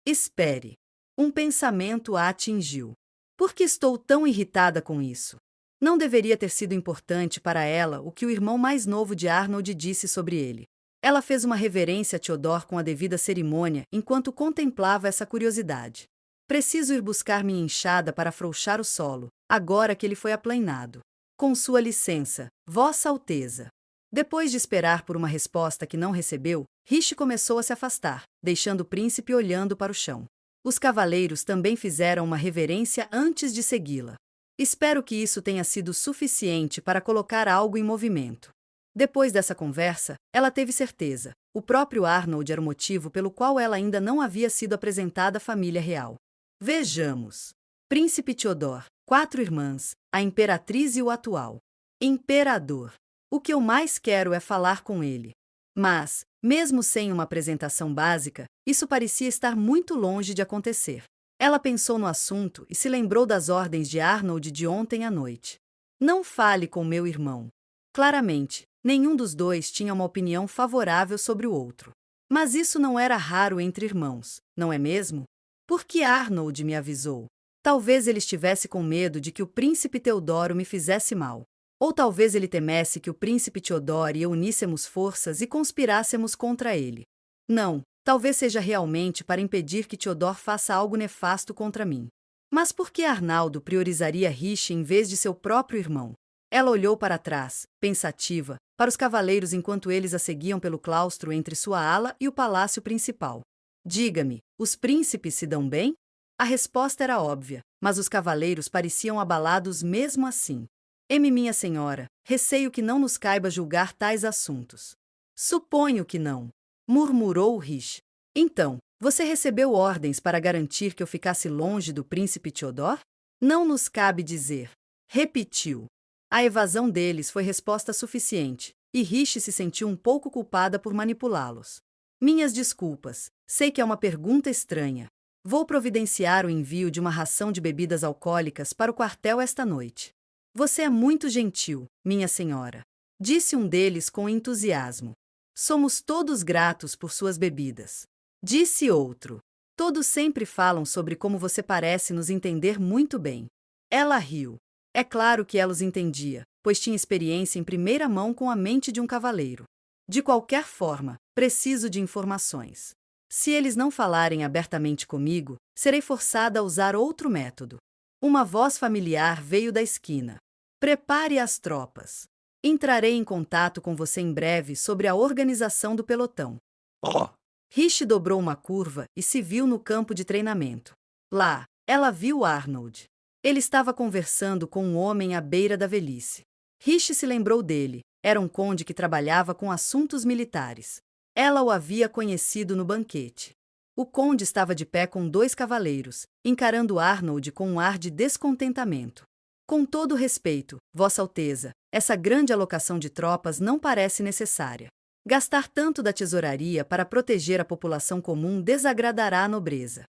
Espere. Um pensamento a atingiu. Por que estou tão irritada com isso? Não deveria ter sido importante para ela o que o irmão mais novo de Arnold disse sobre ele. Ela fez uma reverência a Theodor com a devida cerimônia enquanto contemplava essa curiosidade. Preciso ir buscar minha enxada para afrouxar o solo, agora que ele foi aplainado. Com sua licença, Vossa Alteza. Depois de esperar por uma resposta que não recebeu, Rishi começou a se afastar, deixando o príncipe olhando para o chão. Os cavaleiros também fizeram uma reverência antes de segui-la. Espero que isso tenha sido suficiente para colocar algo em movimento. Depois dessa conversa, ela teve certeza. O próprio Arnold era o motivo pelo qual ela ainda não havia sido apresentada à família real. Vejamos. Príncipe Theodor, 4 irmãs, a imperatriz e o atual imperador. O que eu mais quero é falar com ele. Mas, mesmo sem uma apresentação básica, isso parecia estar muito longe de acontecer. Ela pensou no assunto e se lembrou das ordens de Arnold de ontem à noite. Não fale com meu irmão. Claramente, Nenhum dos dois tinha uma opinião favorável sobre o outro. Mas isso não era raro entre irmãos, não é mesmo? Por que Arnold me avisou? Talvez ele estivesse com medo de que o príncipe Teodoro me fizesse mal. Ou talvez ele temesse que o príncipe Teodoro e eu uníssemos forças e conspirássemos contra ele. Não, talvez seja realmente para impedir que Teodoro faça algo nefasto contra mim. Mas por que Arnaldo priorizaria Riche em vez de seu próprio irmão? Ela olhou para trás, pensativa, para os cavaleiros enquanto eles a seguiam pelo claustro entre sua ala e o palácio principal. Diga-me, os príncipes se dão bem? A resposta era óbvia, mas os cavaleiros pareciam abalados mesmo assim. Minha senhora, receio que não nos caiba julgar tais assuntos. Suponho que não, murmurou Riche. Então, você recebeu ordens para garantir que eu ficasse longe do príncipe Teodor? Não nos cabe dizer, repetiu. A evasão deles foi resposta suficiente, e Riche se sentiu um pouco culpada por manipulá-los. Minhas desculpas, sei que é uma pergunta estranha. Vou providenciar o envio de uma ração de bebidas alcoólicas para o quartel esta noite. Você é muito gentil, minha senhora, disse um deles com entusiasmo. Somos todos gratos por suas bebidas, disse outro. Todos sempre falam sobre como você parece nos entender muito bem. Ela riu. É claro que ela os entendia, pois tinha experiência em primeira mão com a mente de um cavaleiro. De qualquer forma, preciso de informações. Se eles não falarem abertamente comigo, serei forçada a usar outro método. Uma voz familiar veio da esquina. Prepare as tropas. Entrarei em contato com você em breve sobre a organização do pelotão. Oh, Riche dobrou uma curva e se viu no campo de treinamento. Lá, ela viu Arnold. Ele estava conversando com um homem à beira da velhice. Riche se lembrou dele. Era um conde que trabalhava com assuntos militares. Ela o havia conhecido no banquete. O conde estava de pé com dois cavaleiros, encarando Arnold com um ar de descontentamento. Com todo respeito, Vossa Alteza, essa grande alocação de tropas não parece necessária. Gastar tanto da tesouraria para proteger a população comum desagradará a nobreza.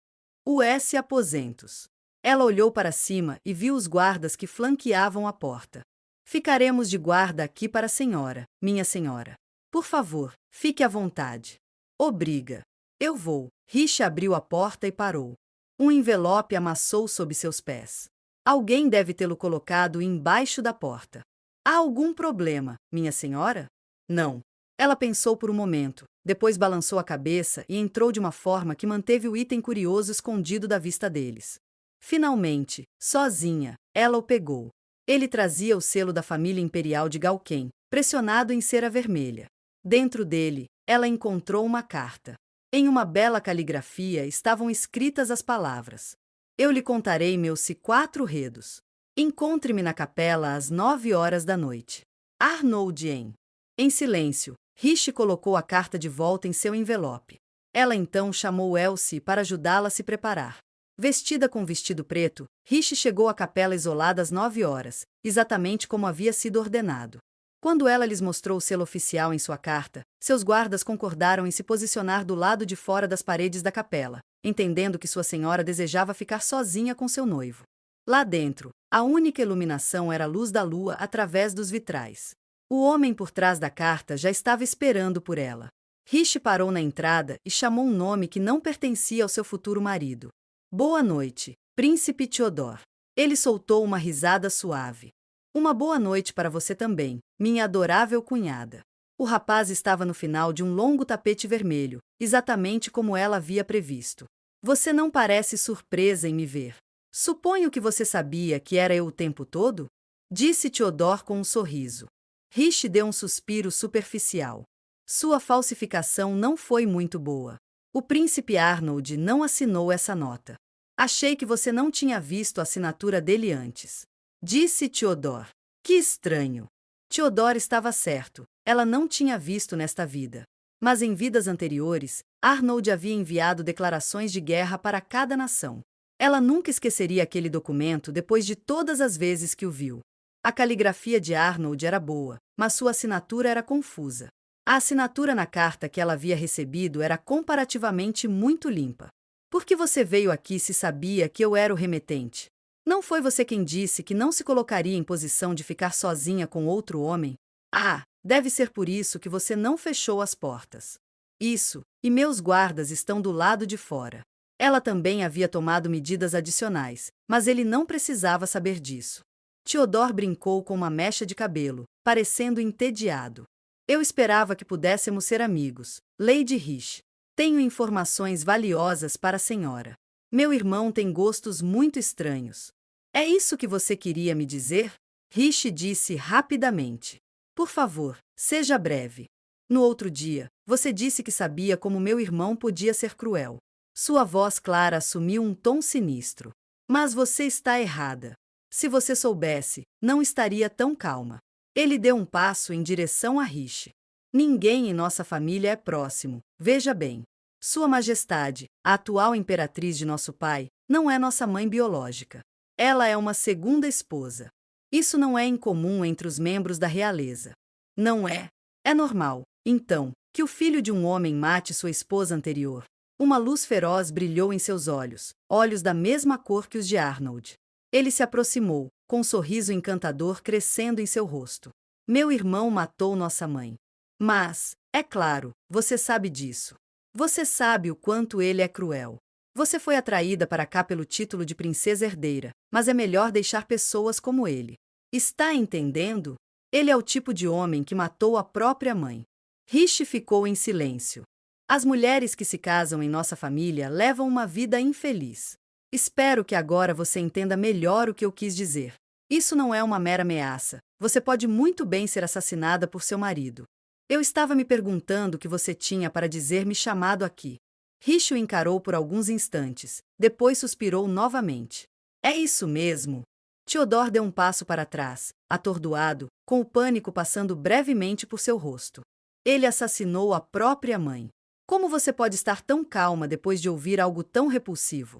US Aposentos. Ela olhou para cima e viu os guardas que flanqueavam a porta. Ficaremos de guarda aqui para a senhora, minha senhora. Por favor, fique à vontade. Obriga. Eu vou. Riche abriu a porta e parou. Um envelope amassou sob seus pés. Alguém deve tê-lo colocado embaixo da porta. Há algum problema, minha senhora? Não. Ela pensou por um momento, depois balançou a cabeça e entrou de uma forma que manteve o item curioso escondido da vista deles. Finalmente, sozinha, ela o pegou. Ele trazia o selo da família imperial de Galquém, pressionado em cera vermelha. Dentro dele, ela encontrou uma carta. Em uma bela caligrafia estavam escritas as palavras: Eu lhe contarei meus 4 redos. Encontre-me na capela às 9 horas da noite. Arnold em. Em silêncio, Riche colocou a carta de volta em seu envelope. Ela então chamou Elsie para ajudá-la a se preparar. Vestida com vestido preto, Riche chegou à capela isolada às 9 horas, exatamente como havia sido ordenado. Quando ela lhes mostrou o selo oficial em sua carta, seus guardas concordaram em se posicionar do lado de fora das paredes da capela, entendendo que sua senhora desejava ficar sozinha com seu noivo. Lá dentro, a única iluminação era a luz da lua através dos vitrais. O homem por trás da carta já estava esperando por ela. Riche parou na entrada e chamou um nome que não pertencia ao seu futuro marido. Boa noite, Príncipe Teodor. Ele soltou uma risada suave. Uma boa noite para você também, minha adorável cunhada. O rapaz estava no final de um longo tapete vermelho, exatamente como ela havia previsto. Você não parece surpresa em me ver. Suponho que você sabia que era eu o tempo todo? Disse Teodor com um sorriso. Riche deu um suspiro superficial. Sua falsificação não foi muito boa. O príncipe Arnold não assinou essa nota. Achei que você não tinha visto a assinatura dele antes. Disse Teodor. Que estranho. Teodor estava certo. Ela não tinha visto nesta vida. Mas em vidas anteriores, Arnold havia enviado declarações de guerra para cada nação. Ela nunca esqueceria aquele documento depois de todas as vezes que o viu. A caligrafia de Arnold era boa, mas sua assinatura era confusa. A assinatura na carta que ela havia recebido era comparativamente muito limpa. Por que você veio aqui se sabia que eu era o remetente? Não foi você quem disse que não se colocaria em posição de ficar sozinha com outro homem? Ah, Deve ser por isso que você não fechou as portas. Isso, e meus guardas estão do lado de fora. Ela também havia tomado medidas adicionais, mas ele não precisava saber disso. Theodore brincou com uma mecha de cabelo, parecendo entediado. Eu esperava que pudéssemos ser amigos, Lady Rich. Tenho informações valiosas para a senhora. Meu irmão tem gostos muito estranhos. É isso que você queria me dizer? Rich disse rapidamente. Por favor, seja breve. No outro dia, você disse que sabia como meu irmão podia ser cruel. Sua voz clara assumiu um tom sinistro. Mas você está errada. Se você soubesse, não estaria tão calma. Ele deu um passo em direção a Rich. Ninguém em nossa família é próximo, veja bem. Sua Majestade, a atual imperatriz de nosso pai, não é nossa mãe biológica. Ela é uma segunda esposa. Isso não é incomum entre os membros da realeza. Não é? É normal, então, que o filho de um homem mate sua esposa anterior. Uma luz feroz brilhou em seus olhos, olhos da mesma cor que os de Arnold. Ele se aproximou, com um sorriso encantador crescendo em seu rosto. Meu irmão matou nossa mãe. Mas, é claro, você sabe disso. Você sabe o quanto ele é cruel. Você foi atraída para cá pelo título de princesa herdeira, mas é melhor deixar pessoas como ele. Está entendendo? Ele é o tipo de homem que matou a própria mãe. Rich ficou em silêncio. As mulheres que se casam em nossa família levam uma vida infeliz. Espero que agora você entenda melhor o que eu quis dizer. Isso não é uma mera ameaça. Você pode muito bem ser assassinada por seu marido. Eu estava me perguntando o que você tinha para dizer me chamado aqui. Rich o encarou por alguns instantes, depois suspirou novamente. É isso mesmo. Theodore deu um passo para trás, atordoado, com o pânico passando brevemente por seu rosto. Ele assassinou a própria mãe. Como você pode estar tão calma depois de ouvir algo tão repulsivo?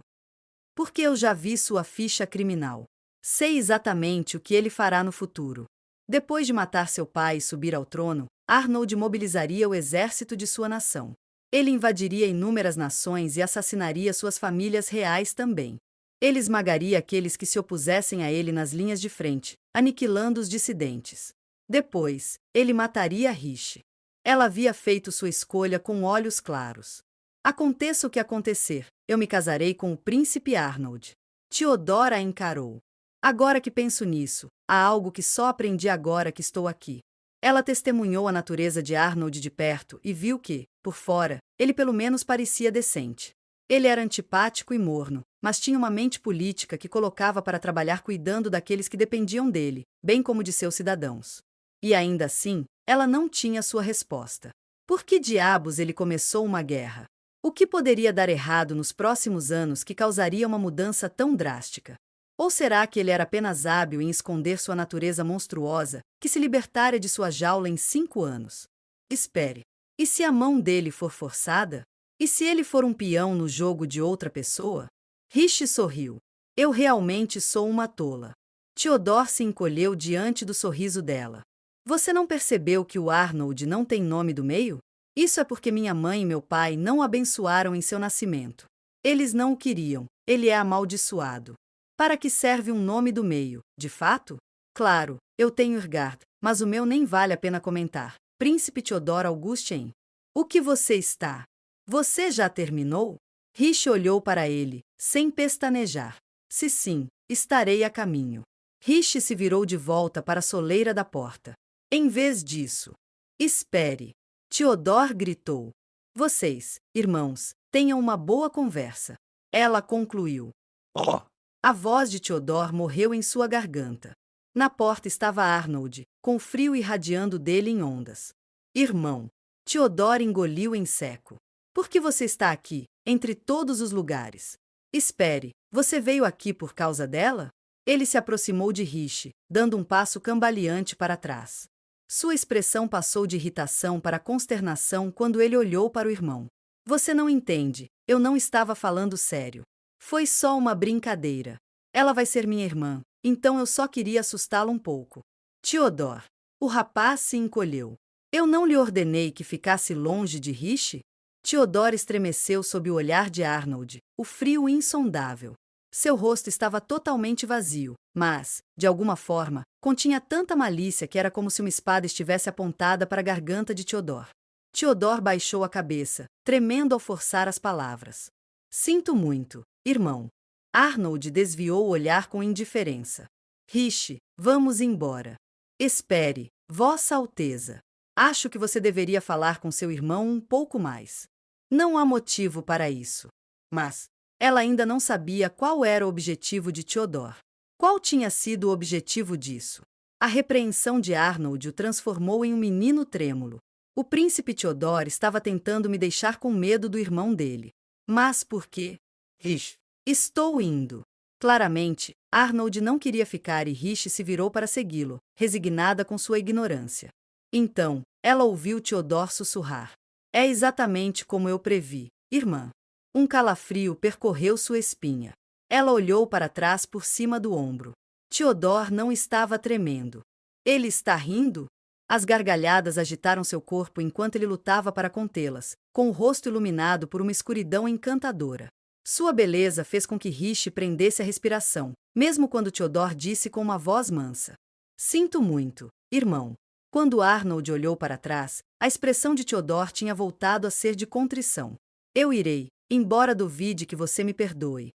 Porque eu já vi sua ficha criminal. Sei exatamente o que ele fará no futuro. Depois de matar seu pai e subir ao trono, Arnold mobilizaria o exército de sua nação. Ele invadiria inúmeras nações e assassinaria suas famílias reais também. Ele esmagaria aqueles que se opusessem a ele nas linhas de frente, aniquilando os dissidentes. Depois, ele mataria Rich. Ela havia feito sua escolha com olhos claros. Aconteça o que acontecer, eu me casarei com o príncipe Arnold. Theodore a encarou. Agora que penso nisso, há algo que só aprendi agora que estou aqui. Ela testemunhou a natureza de Arnold de perto e viu que, por fora, ele pelo menos parecia decente. Ele era antipático e morno, mas tinha uma mente política que colocava para trabalhar cuidando daqueles que dependiam dele, bem como de seus cidadãos. E ainda assim, ela não tinha sua resposta. Por que diabos ele começou uma guerra? O que poderia dar errado nos próximos anos que causaria uma mudança tão drástica? Ou será que ele era apenas hábil em esconder sua natureza monstruosa, que se libertara de sua jaula em 5 anos? Espere. E se a mão dele for forçada? E se ele for um peão no jogo de outra pessoa? Rich sorriu. Eu realmente sou uma tola. Theodore se encolheu diante do sorriso dela. Você não percebeu que o Arnold não tem nome do meio? Isso é porque minha mãe e meu pai não o abençoaram em seu nascimento. Eles não o queriam, ele é amaldiçoado. Para que serve um nome do meio, de fato? Claro, eu tenho Irgard, mas o meu nem vale a pena comentar. Príncipe Theodore Augustien. O que você está? Você já terminou? Rich olhou para ele, sem pestanejar. Se sim, estarei a caminho. Rich se virou de volta para a soleira da porta. Em vez disso, espere. Theodore gritou. Vocês, irmãos, tenham uma boa conversa. Ela concluiu. Oh, A voz de Theodore morreu em sua garganta. Na porta estava Arnold, com o frio irradiando dele em ondas. Irmão. Theodore engoliu em seco. Por que você está aqui, entre todos os lugares? Espere, você veio aqui por causa dela? Ele se aproximou de Rich, dando um passo cambaleante para trás. Sua expressão passou de irritação para consternação quando ele olhou para o irmão. Você não entende, eu não estava falando sério. Foi só uma brincadeira. Ela vai ser minha irmã, então eu só queria assustá-la um pouco. Theodore. O rapaz se encolheu. Eu não lhe ordenei que ficasse longe de Rich? Theodore estremeceu sob o olhar de Arnold, o frio insondável. Seu rosto estava totalmente vazio, mas, de alguma forma, continha tanta malícia que era como se uma espada estivesse apontada para a garganta de Theodore. Theodore baixou a cabeça, tremendo ao forçar as palavras. Sinto muito, irmão. Arnold desviou o olhar com indiferença. Rishi, vamos embora. Espere, Vossa Alteza. Acho que você deveria falar com seu irmão um pouco mais. Não há motivo para isso. Mas ela ainda não sabia qual era o objetivo de Theodore. Qual tinha sido o objetivo disso? A repreensão de Arnold o transformou em um menino trêmulo. O príncipe Theodore estava tentando me deixar com medo do irmão dele. Mas por quê? Rishi. Estou indo. Claramente, Arnold não queria ficar e Rishi se virou para segui-lo, resignada com sua ignorância. Então, ela ouviu Theodore sussurrar. É exatamente como eu previ, irmã. Um calafrio percorreu sua espinha. Ela olhou para trás por cima do ombro. Theodore não estava tremendo. Ele está rindo? As gargalhadas agitaram seu corpo enquanto ele lutava para contê-las, com o rosto iluminado por uma escuridão encantadora. Sua beleza fez com que Rishi prendesse a respiração, mesmo quando Theodore disse com uma voz mansa. Sinto muito, irmão. Quando Arnold olhou para trás, a expressão de Theodore tinha voltado a ser de contrição. Eu irei, embora duvide que você me perdoe.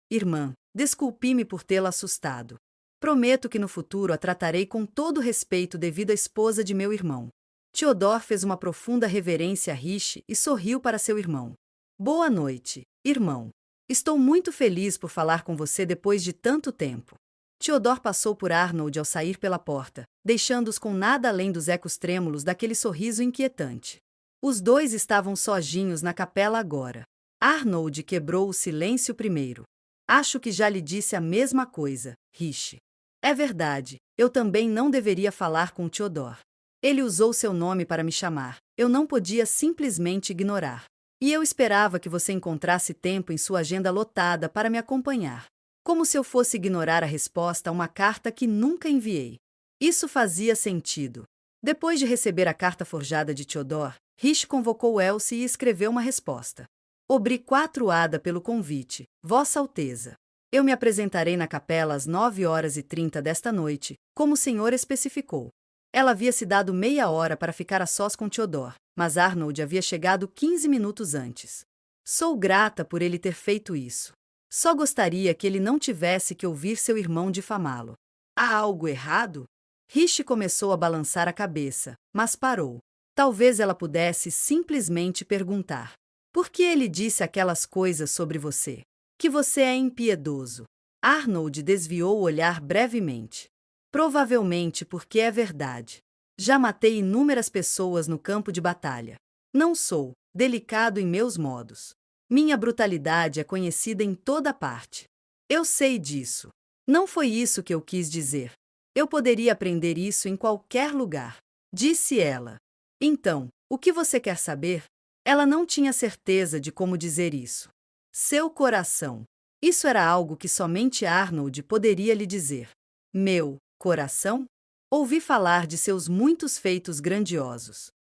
Irmã, desculpe-me por tê-la assustado. Prometo que no futuro a tratarei com todo respeito devido à esposa de meu irmão. Theodore fez uma profunda reverência a Rishi e sorriu para seu irmão. Boa noite, irmão. Estou muito feliz por falar com você depois de tanto tempo. Theodore passou por Arnold ao sair pela porta, deixando-os com nada além dos ecos trêmulos daquele sorriso inquietante. Os dois estavam sozinhos na capela agora. Arnold quebrou o silêncio primeiro. Acho que já lhe disse a mesma coisa, Rishi. É verdade, eu também não deveria falar com Theodore. Ele usou seu nome para me chamar, eu não podia simplesmente ignorar. E eu esperava que você encontrasse tempo em sua agenda lotada para me acompanhar. Como se eu fosse ignorar a resposta a uma carta que nunca enviei. Isso fazia sentido. Depois de receber a carta forjada de Theodore, Rishi convocou Elsie e escreveu uma resposta. Obrigada pelo convite, Vossa Alteza. Eu me apresentarei na capela às 9h30 desta noite, como o senhor especificou. Ela havia se dado meia hora para ficar a sós com Theodore, mas Arnold havia chegado 15 minutos antes. Sou grata por ele ter feito isso. Só gostaria que ele não tivesse que ouvir seu irmão difamá-lo. Há algo errado? Rishi começou a balançar a cabeça, mas parou. Talvez ela pudesse simplesmente perguntar. Por que ele disse aquelas coisas sobre você? Que você é impiedoso. Arnold desviou o olhar brevemente. Provavelmente porque é verdade. Já matei inúmeras pessoas no campo de batalha. Não sou delicado em meus modos. Minha brutalidade é conhecida em toda parte. Eu sei disso. Não foi isso que eu quis dizer. Eu poderia aprender isso em qualquer lugar, disse ela. Então, o que você quer saber? Ela não tinha certeza de como dizer isso. Seu coração. Isso era algo que somente Arnold poderia lhe dizer. Meu coração? Ouvi falar de seus muitos feitos grandiosos.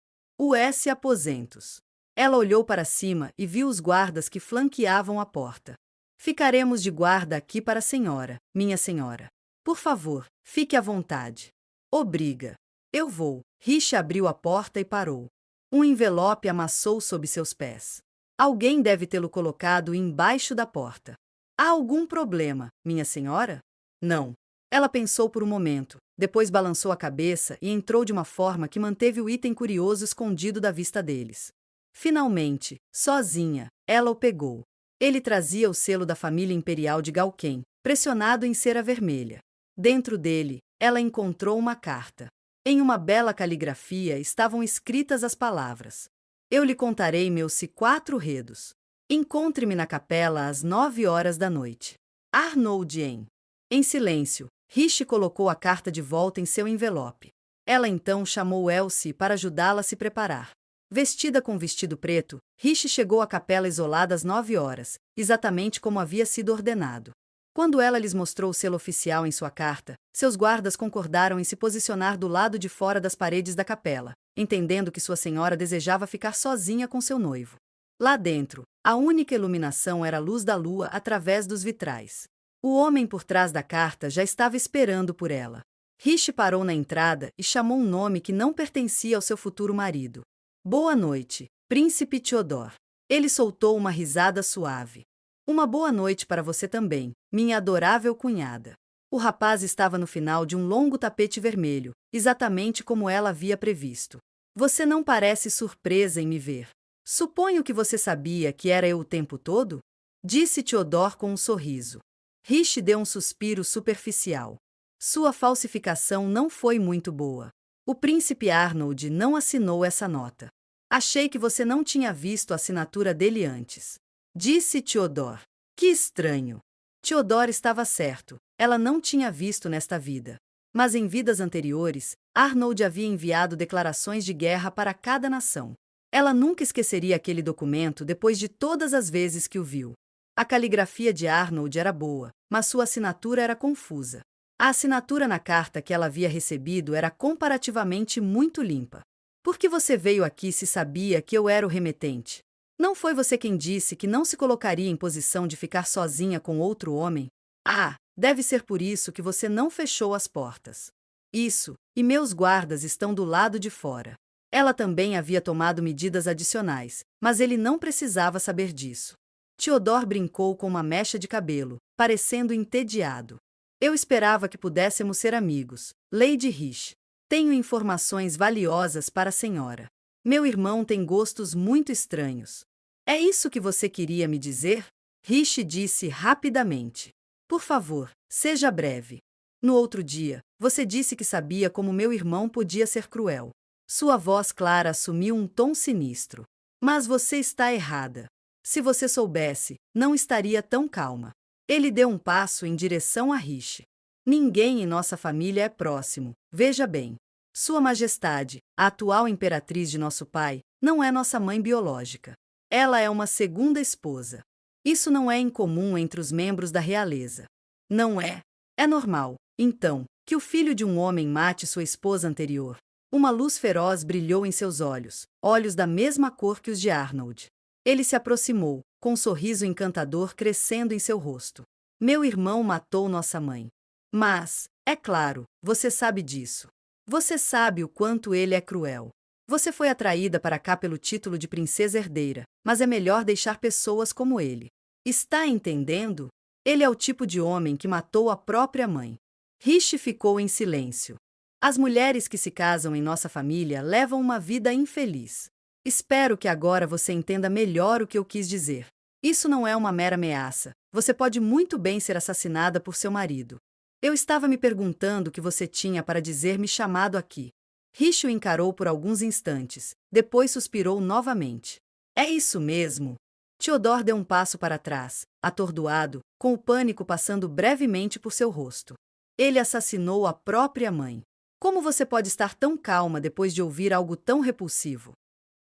Aposentos. Ela olhou para cima e viu os guardas que flanqueavam a porta. Ficaremos de guarda aqui para a senhora, minha senhora. Por favor, fique à vontade. Obriga. Eu vou. Rishi abriu a porta e parou. Um envelope amassou sob seus pés. Alguém deve tê-lo colocado embaixo da porta. Há algum problema, minha senhora? Não. Ela pensou por um momento, depois balançou a cabeça e entrou de uma forma que manteve o item curioso escondido da vista deles. Finalmente, sozinha, ela o pegou. Ele trazia o selo da família imperial de Galquen, pressionado em cera vermelha. Dentro dele, ela encontrou uma carta. Em uma bela caligrafia estavam escritas as palavras: Eu lhe contarei meus 4 redos. Encontre-me na capela às 9h da noite. Arnold em. Em silêncio, Rishi colocou a carta de volta em seu envelope. Ela então chamou Elsie para ajudá-la a se preparar. Vestida com vestido preto, Rishi chegou à capela isolada às 9h, exatamente como havia sido ordenado. Quando ela lhes mostrou o selo oficial em sua carta, seus guardas concordaram em se posicionar do lado de fora das paredes da capela, entendendo que sua senhora desejava ficar sozinha com seu noivo. Lá dentro, a única iluminação era a luz da lua através dos vitrais. O homem por trás da carta já estava esperando por ela. Rishi parou na entrada e chamou um nome que não pertencia ao seu futuro marido. Boa noite, Príncipe Theodore. Ele soltou uma risada suave. Uma boa noite para você também, minha adorável cunhada. O rapaz estava no final de um longo tapete vermelho, exatamente como ela havia previsto. Você não parece surpresa em me ver. Suponho que você sabia que era eu o tempo todo? Disse Theodore com um sorriso. Rishi deu um suspiro superficial. Sua falsificação não foi muito boa. O príncipe Arnold não assinou essa nota. Achei que você não tinha visto a assinatura dele antes. Disse Theodore. Que estranho. Theodore estava certo. Ela não tinha visto nesta vida. Mas em vidas anteriores, Arnold havia enviado declarações de guerra para cada nação. Ela nunca esqueceria aquele documento depois de todas as vezes que o viu. A caligrafia de Arnold era boa, mas sua assinatura era confusa. A assinatura na carta que ela havia recebido era comparativamente muito limpa. Por que você veio aqui se sabia que eu era o remetente? Não foi você quem disse que não se colocaria em posição de ficar sozinha com outro homem? Ah, deve ser por isso que você não fechou as portas. Isso, e meus guardas estão do lado de fora. Ela também havia tomado medidas adicionais, mas ele não precisava saber disso. Theodore brincou com uma mecha de cabelo, parecendo entediado. Eu esperava que pudéssemos ser amigos, Lady Rishi. Tenho informações valiosas para a senhora. Meu irmão tem gostos muito estranhos. É isso que você queria me dizer? Rishi disse rapidamente. Por favor, seja breve. No outro dia, você disse que sabia como meu irmão podia ser cruel. Sua voz clara assumiu um tom sinistro. Mas você está errada. Se você soubesse, não estaria tão calma. Ele deu um passo em direção a Rishi. Ninguém em nossa família é próximo, veja bem. Sua Majestade, a atual imperatriz de nosso pai, não é nossa mãe biológica. Ela é uma segunda esposa. Isso não é incomum entre os membros da realeza. Não é? É normal, então, que o filho de um homem mate sua esposa anterior. Uma luz feroz brilhou em seus olhos, olhos da mesma cor que os de Arnold. Ele se aproximou, com um sorriso encantador crescendo em seu rosto. Meu irmão matou nossa mãe. Mas, é claro, você sabe disso. Você sabe o quanto ele é cruel. Você foi atraída para cá pelo título de princesa herdeira, mas é melhor deixar pessoas como ele. Está entendendo? Ele é o tipo de homem que matou a própria mãe. Rishi ficou em silêncio. As mulheres que se casam em nossa família levam uma vida infeliz. Espero que agora você entenda melhor o que eu quis dizer. Isso não é uma mera ameaça. Você pode muito bem ser assassinada por seu marido. Eu estava me perguntando o que você tinha para dizer me chamado aqui. Rishi o encarou por alguns instantes, depois suspirou novamente. É isso mesmo. Theodore deu um passo para trás, atordoado, com o pânico passando brevemente por seu rosto. Ele assassinou a própria mãe. Como você pode estar tão calma depois de ouvir algo tão repulsivo?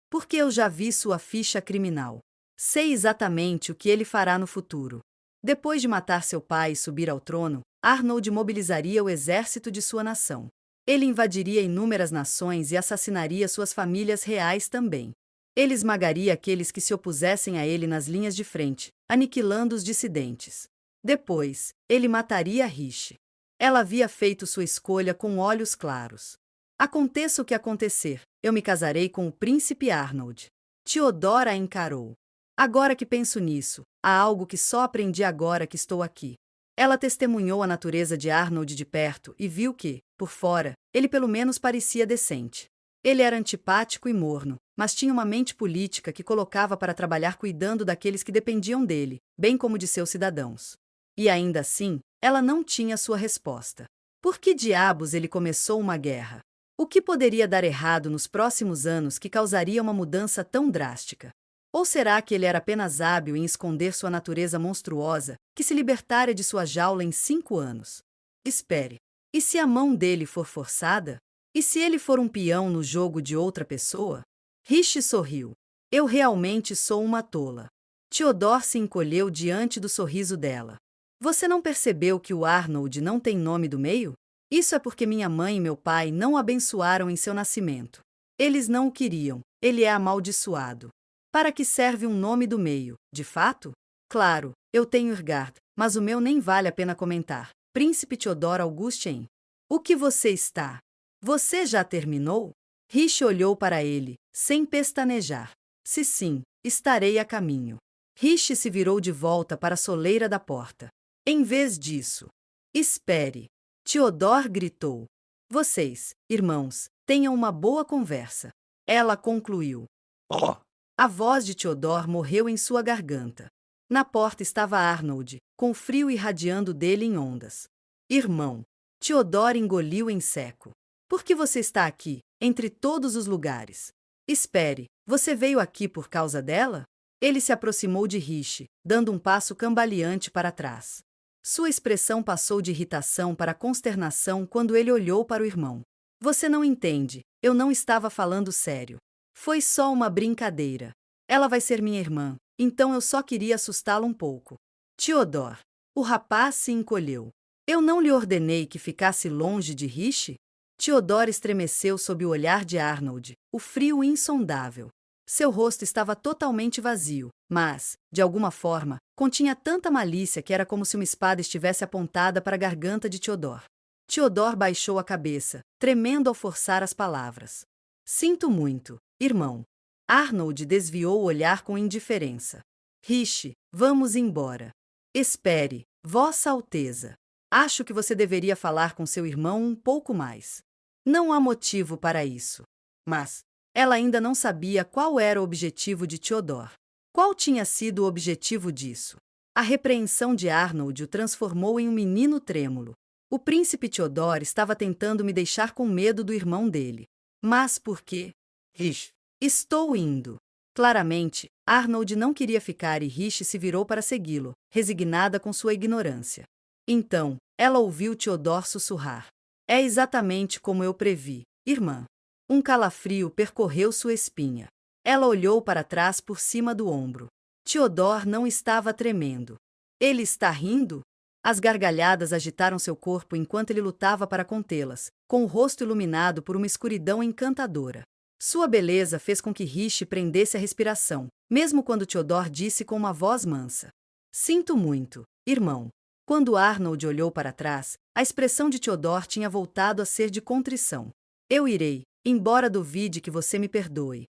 Porque eu já vi sua ficha criminal. Sei exatamente o que ele fará no futuro. Depois de matar seu pai e subir ao trono, Arnold mobilizaria o exército de sua nação. Ele invadiria inúmeras nações e assassinaria suas famílias reais também. Ele esmagaria aqueles que se opusessem a ele nas linhas de frente, aniquilando os dissidentes. Depois, ele mataria Rishi. Ela havia feito sua escolha com olhos claros. Aconteça o que acontecer, eu me casarei com o príncipe Arnold. Theodore a encarou. Agora que penso nisso, há algo que só aprendi agora que estou aqui. Ela testemunhou a natureza de Arnold de perto e viu que, por fora, ele pelo menos parecia decente. Ele era antipático e morno, mas tinha uma mente política que colocava para trabalhar cuidando daqueles que dependiam dele, bem como de seus cidadãos. E ainda assim, ela não tinha sua resposta. Por que diabos ele começou uma guerra? O que poderia dar errado nos próximos anos que causaria uma mudança tão drástica? Ou será que ele era apenas hábil em esconder sua natureza monstruosa, que se libertara de sua jaula em 5 anos? Espere. E se a mão dele for forçada? E se ele for um peão no jogo de outra pessoa? Rishi sorriu. Eu realmente sou uma tola. Theodore se encolheu diante do sorriso dela. Você não percebeu que o Arnold não tem nome do meio? Isso é porque minha mãe e meu pai não o abençoaram em seu nascimento. Eles não o queriam, ele é amaldiçoado. Para que serve um nome do meio, de fato? Claro, eu tenho Irgard, mas o meu nem vale a pena comentar. Príncipe Theodor Augustien. O que você está? Você já terminou? Rishi olhou para ele, sem pestanejar. Se sim, estarei a caminho. Rishi se virou de volta para a soleira da porta. Em vez disso, espere. Theodor gritou. Vocês, irmãos, tenham uma boa conversa. Ela concluiu. Oh, A voz de Theodor morreu em sua garganta. Na porta estava Arnold, com frio irradiando dele em ondas. Irmão. Theodor engoliu em seco. Por que você está aqui, entre todos os lugares? Espere, você veio aqui por causa dela? Ele se aproximou de Rishi, dando um passo cambaleante para trás. Sua expressão passou de irritação para consternação quando ele olhou para o irmão. Você não entende, eu não estava falando sério. Foi só uma brincadeira. Ela vai ser minha irmã, então eu só queria assustá-la um pouco. Theodor. O rapaz se encolheu. Eu não lhe ordenei que ficasse longe de Rishi? Theodor estremeceu sob o olhar de Arnold, o frio insondável. Seu rosto estava totalmente vazio, mas, de alguma forma, continha tanta malícia que era como se uma espada estivesse apontada para a garganta de Theodor. Theodor baixou a cabeça, tremendo ao forçar as palavras. Sinto muito, irmão. Arnold desviou o olhar com indiferença. Rishi, vamos embora. Espere, Vossa Alteza. Acho que você deveria falar com seu irmão um pouco mais. Não há motivo para isso. Mas ela ainda não sabia qual era o objetivo de Theodor. Qual tinha sido o objetivo disso? A repreensão de Arnold o transformou em um menino trêmulo. O príncipe Theodor estava tentando me deixar com medo do irmão dele. Mas por quê? Rishi. Estou indo. Claramente, Arnold não queria ficar e Rishi se virou para segui-lo, resignada com sua ignorância. Então, ela ouviu Theodor sussurrar. É exatamente como eu previ, irmã. Um calafrio percorreu sua espinha. Ela olhou para trás por cima do ombro. Theodor não estava tremendo. Ele está rindo? As gargalhadas agitaram seu corpo enquanto ele lutava para contê-las, com o rosto iluminado por uma escuridão encantadora. Sua beleza fez com que Rishi prendesse a respiração, mesmo quando Theodor disse com uma voz mansa. Sinto muito, irmão. Quando Arnold olhou para trás, a expressão de Theodor tinha voltado a ser de contrição. Eu irei, embora duvide que você me perdoe.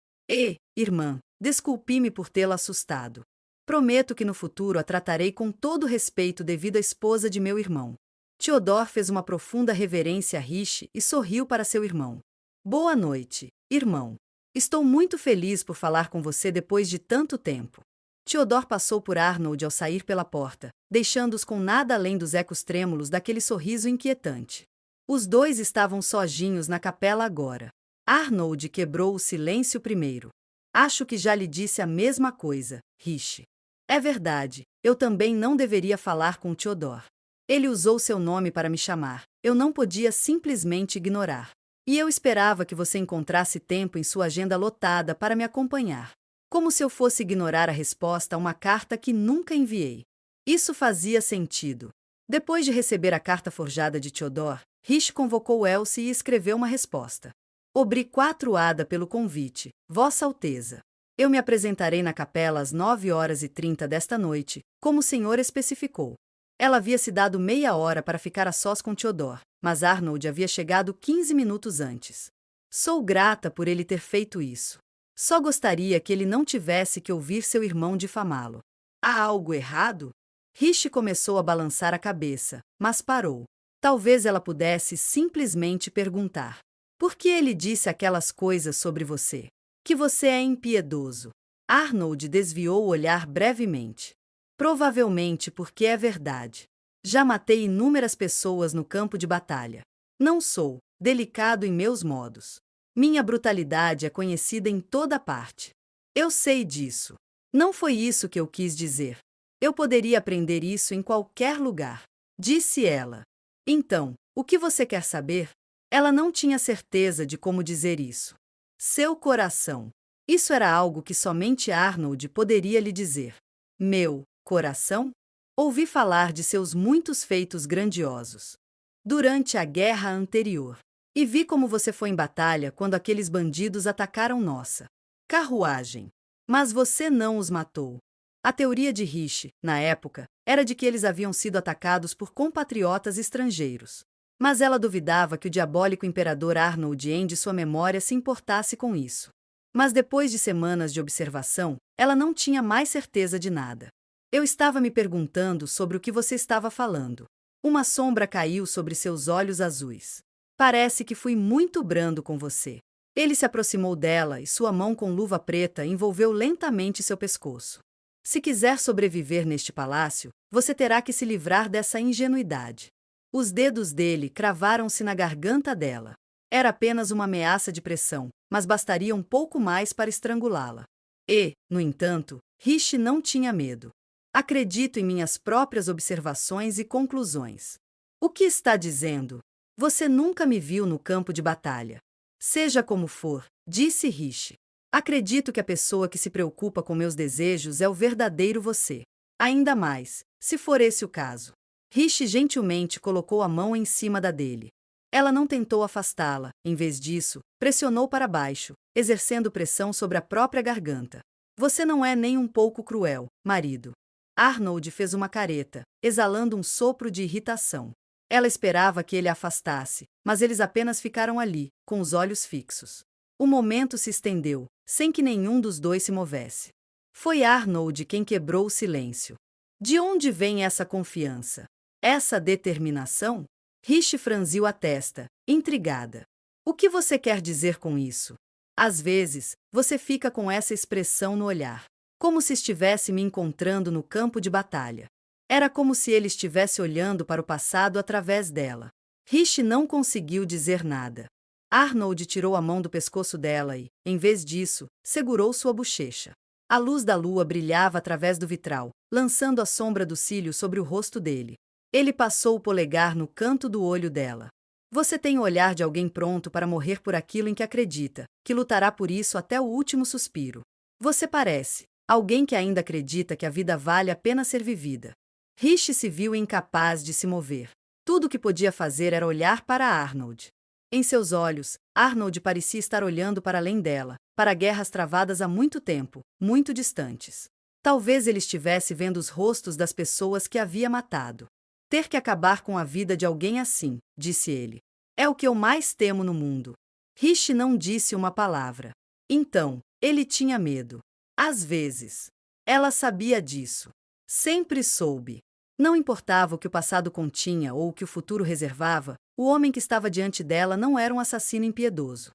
Irmã, desculpe-me por tê-la assustado. Prometo que no futuro a tratarei com todo respeito devido à esposa de meu irmão. Theodor fez uma profunda reverência a Rishi e sorriu para seu irmão. Boa noite, irmão. Estou muito feliz por falar com você depois de tanto tempo. Theodor passou por Arnold ao sair pela porta, deixando-os com nada além dos ecos trêmulos daquele sorriso inquietante. Os dois estavam sozinhos na capela agora. Arnold quebrou o silêncio primeiro. Acho que já lhe disse a mesma coisa, Rishi. É verdade, eu também não deveria falar com Theodor. Ele usou seu nome para me chamar, eu não podia simplesmente ignorar. E eu esperava que você encontrasse tempo em sua agenda lotada para me acompanhar. Como se eu fosse ignorar a resposta a uma carta que nunca enviei. Isso fazia sentido. Depois de receber a carta forjada de Theodor, Rishi convocou Elsie e escreveu uma resposta. Obrigada pelo convite, Vossa Alteza. Eu me apresentarei na capela às 9h30 desta noite, como o senhor especificou. Ela havia se dado meia hora para ficar a sós com Theodor, mas Arnold havia chegado 15 minutos antes. Sou grata por ele ter feito isso. Só gostaria que ele não tivesse que ouvir seu irmão difamá-lo. Há algo errado? Rishi começou a balançar a cabeça, mas parou. Talvez ela pudesse simplesmente perguntar. Por que ele disse aquelas coisas sobre você? Que você é impiedoso. Arnold desviou o olhar brevemente. Provavelmente porque é verdade. Já matei inúmeras pessoas no campo de batalha. Não sou delicado em meus modos. Minha brutalidade é conhecida em toda parte. Eu sei disso. Não foi isso que eu quis dizer. Eu poderia aprender isso em qualquer lugar, disse ela. Então, o que você quer saber? Ela não tinha certeza de como dizer isso. Seu coração. Isso era algo que somente Arnold poderia lhe dizer. Meu coração? Ouvi falar de seus muitos feitos grandiosos. Durante a guerra anterior. E vi como você foi em batalha quando aqueles bandidos atacaram nossa carruagem. Mas você não os matou. A teoria de Rishi, na época, era de que eles haviam sido atacados por compatriotas estrangeiros. Mas ela duvidava que o diabólico imperador Arnold em de sua memória se importasse com isso. Mas depois de semanas de observação, ela não tinha mais certeza de nada. Eu estava me perguntando sobre o que você estava falando. Uma sombra caiu sobre seus olhos azuis. Parece que fui muito brando com você. Ele se aproximou dela e sua mão com luva preta envolveu lentamente seu pescoço. Se quiser sobreviver neste palácio, você terá que se livrar dessa ingenuidade. Os dedos dele cravaram-se na garganta dela. Era apenas uma ameaça de pressão, mas bastaria um pouco mais para estrangulá-la. E, no entanto, Rishi não tinha medo. Acredito em minhas próprias observações e conclusões. O que está dizendo? Você nunca me viu no campo de batalha. Seja como for, disse Rishi. Acredito que a pessoa que se preocupa com meus desejos é o verdadeiro você. Ainda mais, se for esse o caso. Rishi gentilmente colocou a mão em cima da dele. Ela não tentou afastá-la, em vez disso, pressionou para baixo, exercendo pressão sobre a própria garganta. Você não é nem um pouco cruel, marido. Arnold fez uma careta, exalando um sopro de irritação. Ela esperava que ele a afastasse, mas eles apenas ficaram ali, com os olhos fixos. O momento se estendeu, sem que nenhum dos dois se movesse. Foi Arnold quem quebrou o silêncio. De onde vem essa confiança? Essa determinação? Rishi franziu a testa, intrigada. O que você quer dizer com isso? Às vezes, você fica com essa expressão no olhar, como se estivesse me encontrando no campo de batalha. Era como se ele estivesse olhando para o passado através dela. Rishi não conseguiu dizer nada. Arnold tirou a mão do pescoço dela e, em vez disso, segurou sua bochecha. A luz da lua brilhava através do vitral, lançando a sombra do cílio sobre o rosto dele. Ele passou o polegar no canto do olho dela. Você tem o olhar de alguém pronto para morrer por aquilo em que acredita, que lutará por isso até o último suspiro. Você parece alguém que ainda acredita que a vida vale a pena ser vivida. Rishi se viu incapaz de se mover. Tudo o que podia fazer era olhar para Arnold. Em seus olhos, Arnold parecia estar olhando para além dela, para guerras travadas há muito tempo, muito distantes. Talvez ele estivesse vendo os rostos das pessoas que havia matado. Ter que acabar com a vida de alguém assim, disse ele. É o que eu mais temo no mundo. Rishi não disse uma palavra. Então, ele tinha medo. Às vezes. Ela sabia disso. Sempre soube. Não importava o que o passado continha ou o que o futuro reservava, o homem que estava diante dela não era um assassino impiedoso.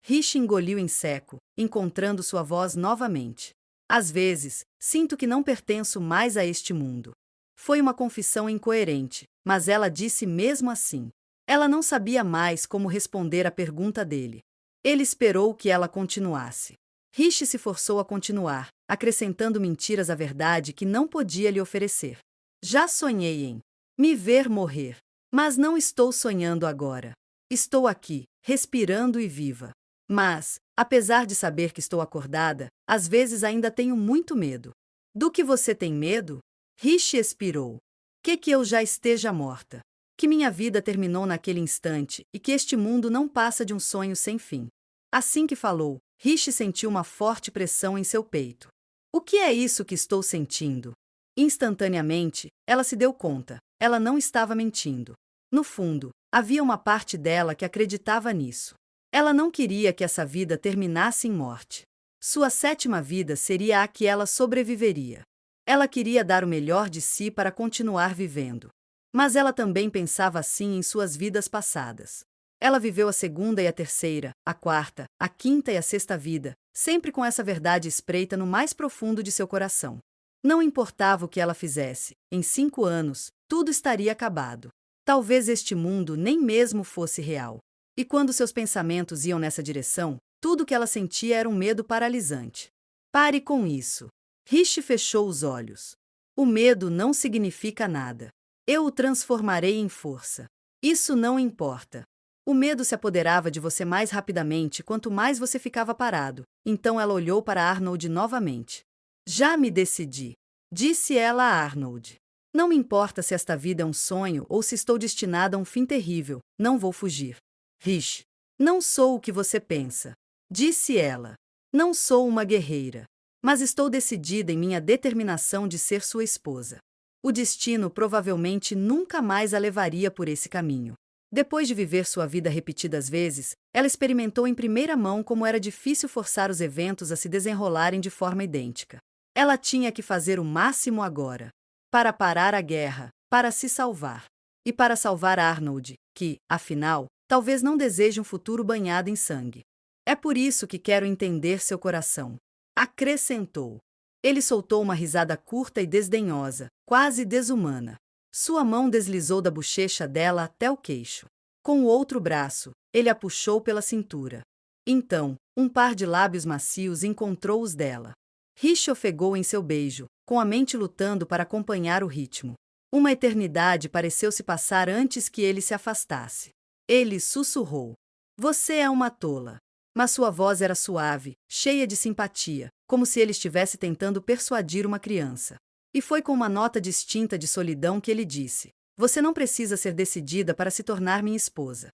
Rishi engoliu em seco, encontrando sua voz novamente. Às vezes, sinto que não pertenço mais a este mundo. Foi uma confissão incoerente, mas ela disse mesmo assim. Ela não sabia mais como responder à pergunta dele. Ele esperou que ela continuasse. Rishi se forçou a continuar, acrescentando mentiras à verdade que não podia lhe oferecer. Já sonhei em me ver morrer, mas não estou sonhando agora. Estou aqui, respirando e viva. Mas, apesar de saber que estou acordada, às vezes ainda tenho muito medo. Do que você tem medo? Rishi expirou. Que eu já esteja morta. Que minha vida terminou naquele instante e que este mundo não passa de um sonho sem fim. Assim que falou, Rishi sentiu uma forte pressão em seu peito. O que é isso que estou sentindo? Instantaneamente, ela se deu conta. Ela não estava mentindo. No fundo, havia uma parte dela que acreditava nisso. Ela não queria que essa vida terminasse em morte. Sua sétima vida seria a que ela sobreviveria. Ela queria dar o melhor de si para continuar vivendo. Mas ela também pensava assim em suas vidas passadas. Ela viveu a segunda e a terceira, a quarta, a quinta e a sexta vida, sempre com essa verdade espreita no mais profundo de seu coração. Não importava o que ela fizesse, em 5 anos, tudo estaria acabado. Talvez este mundo nem mesmo fosse real. E quando seus pensamentos iam nessa direção, tudo o que ela sentia era um medo paralisante. Pare com isso. Rishi fechou os olhos. O medo não significa nada. Eu o transformarei em força. Isso não importa. O medo se apoderava de você mais rapidamente quanto mais você ficava parado. Então ela olhou para Arnold novamente. Já me decidi, disse ela a Arnold. Não me importa se esta vida é um sonho ou se estou destinada a um fim terrível, não vou fugir. Rishi, não sou o que você pensa, disse ela. Não sou uma guerreira, mas estou decidida em minha determinação de ser sua esposa. O destino provavelmente nunca mais a levaria por esse caminho. Depois de viver sua vida repetidas vezes, ela experimentou em primeira mão como era difícil forçar os eventos a se desenrolarem de forma idêntica. Ela tinha que fazer o máximo agora, para parar a guerra, para se salvar. E para salvar Arnold, que, afinal, talvez não deseje um futuro banhado em sangue. É por isso que quero entender seu coração. Acrescentou. Ele soltou uma risada curta e desdenhosa, quase desumana. Sua mão deslizou da bochecha dela até o queixo. Com o outro braço, ele a puxou pela cintura. Então, um par de lábios macios encontrou os dela. Rishi ofegou em seu beijo, com a mente lutando para acompanhar o ritmo. Uma eternidade pareceu se passar antes que ele se afastasse. Ele sussurrou. Você é uma tola. Mas sua voz era suave, cheia de simpatia, como se ele estivesse tentando persuadir uma criança. E foi com uma nota distinta de solidão que ele disse: Você não precisa ser decidida para se tornar minha esposa.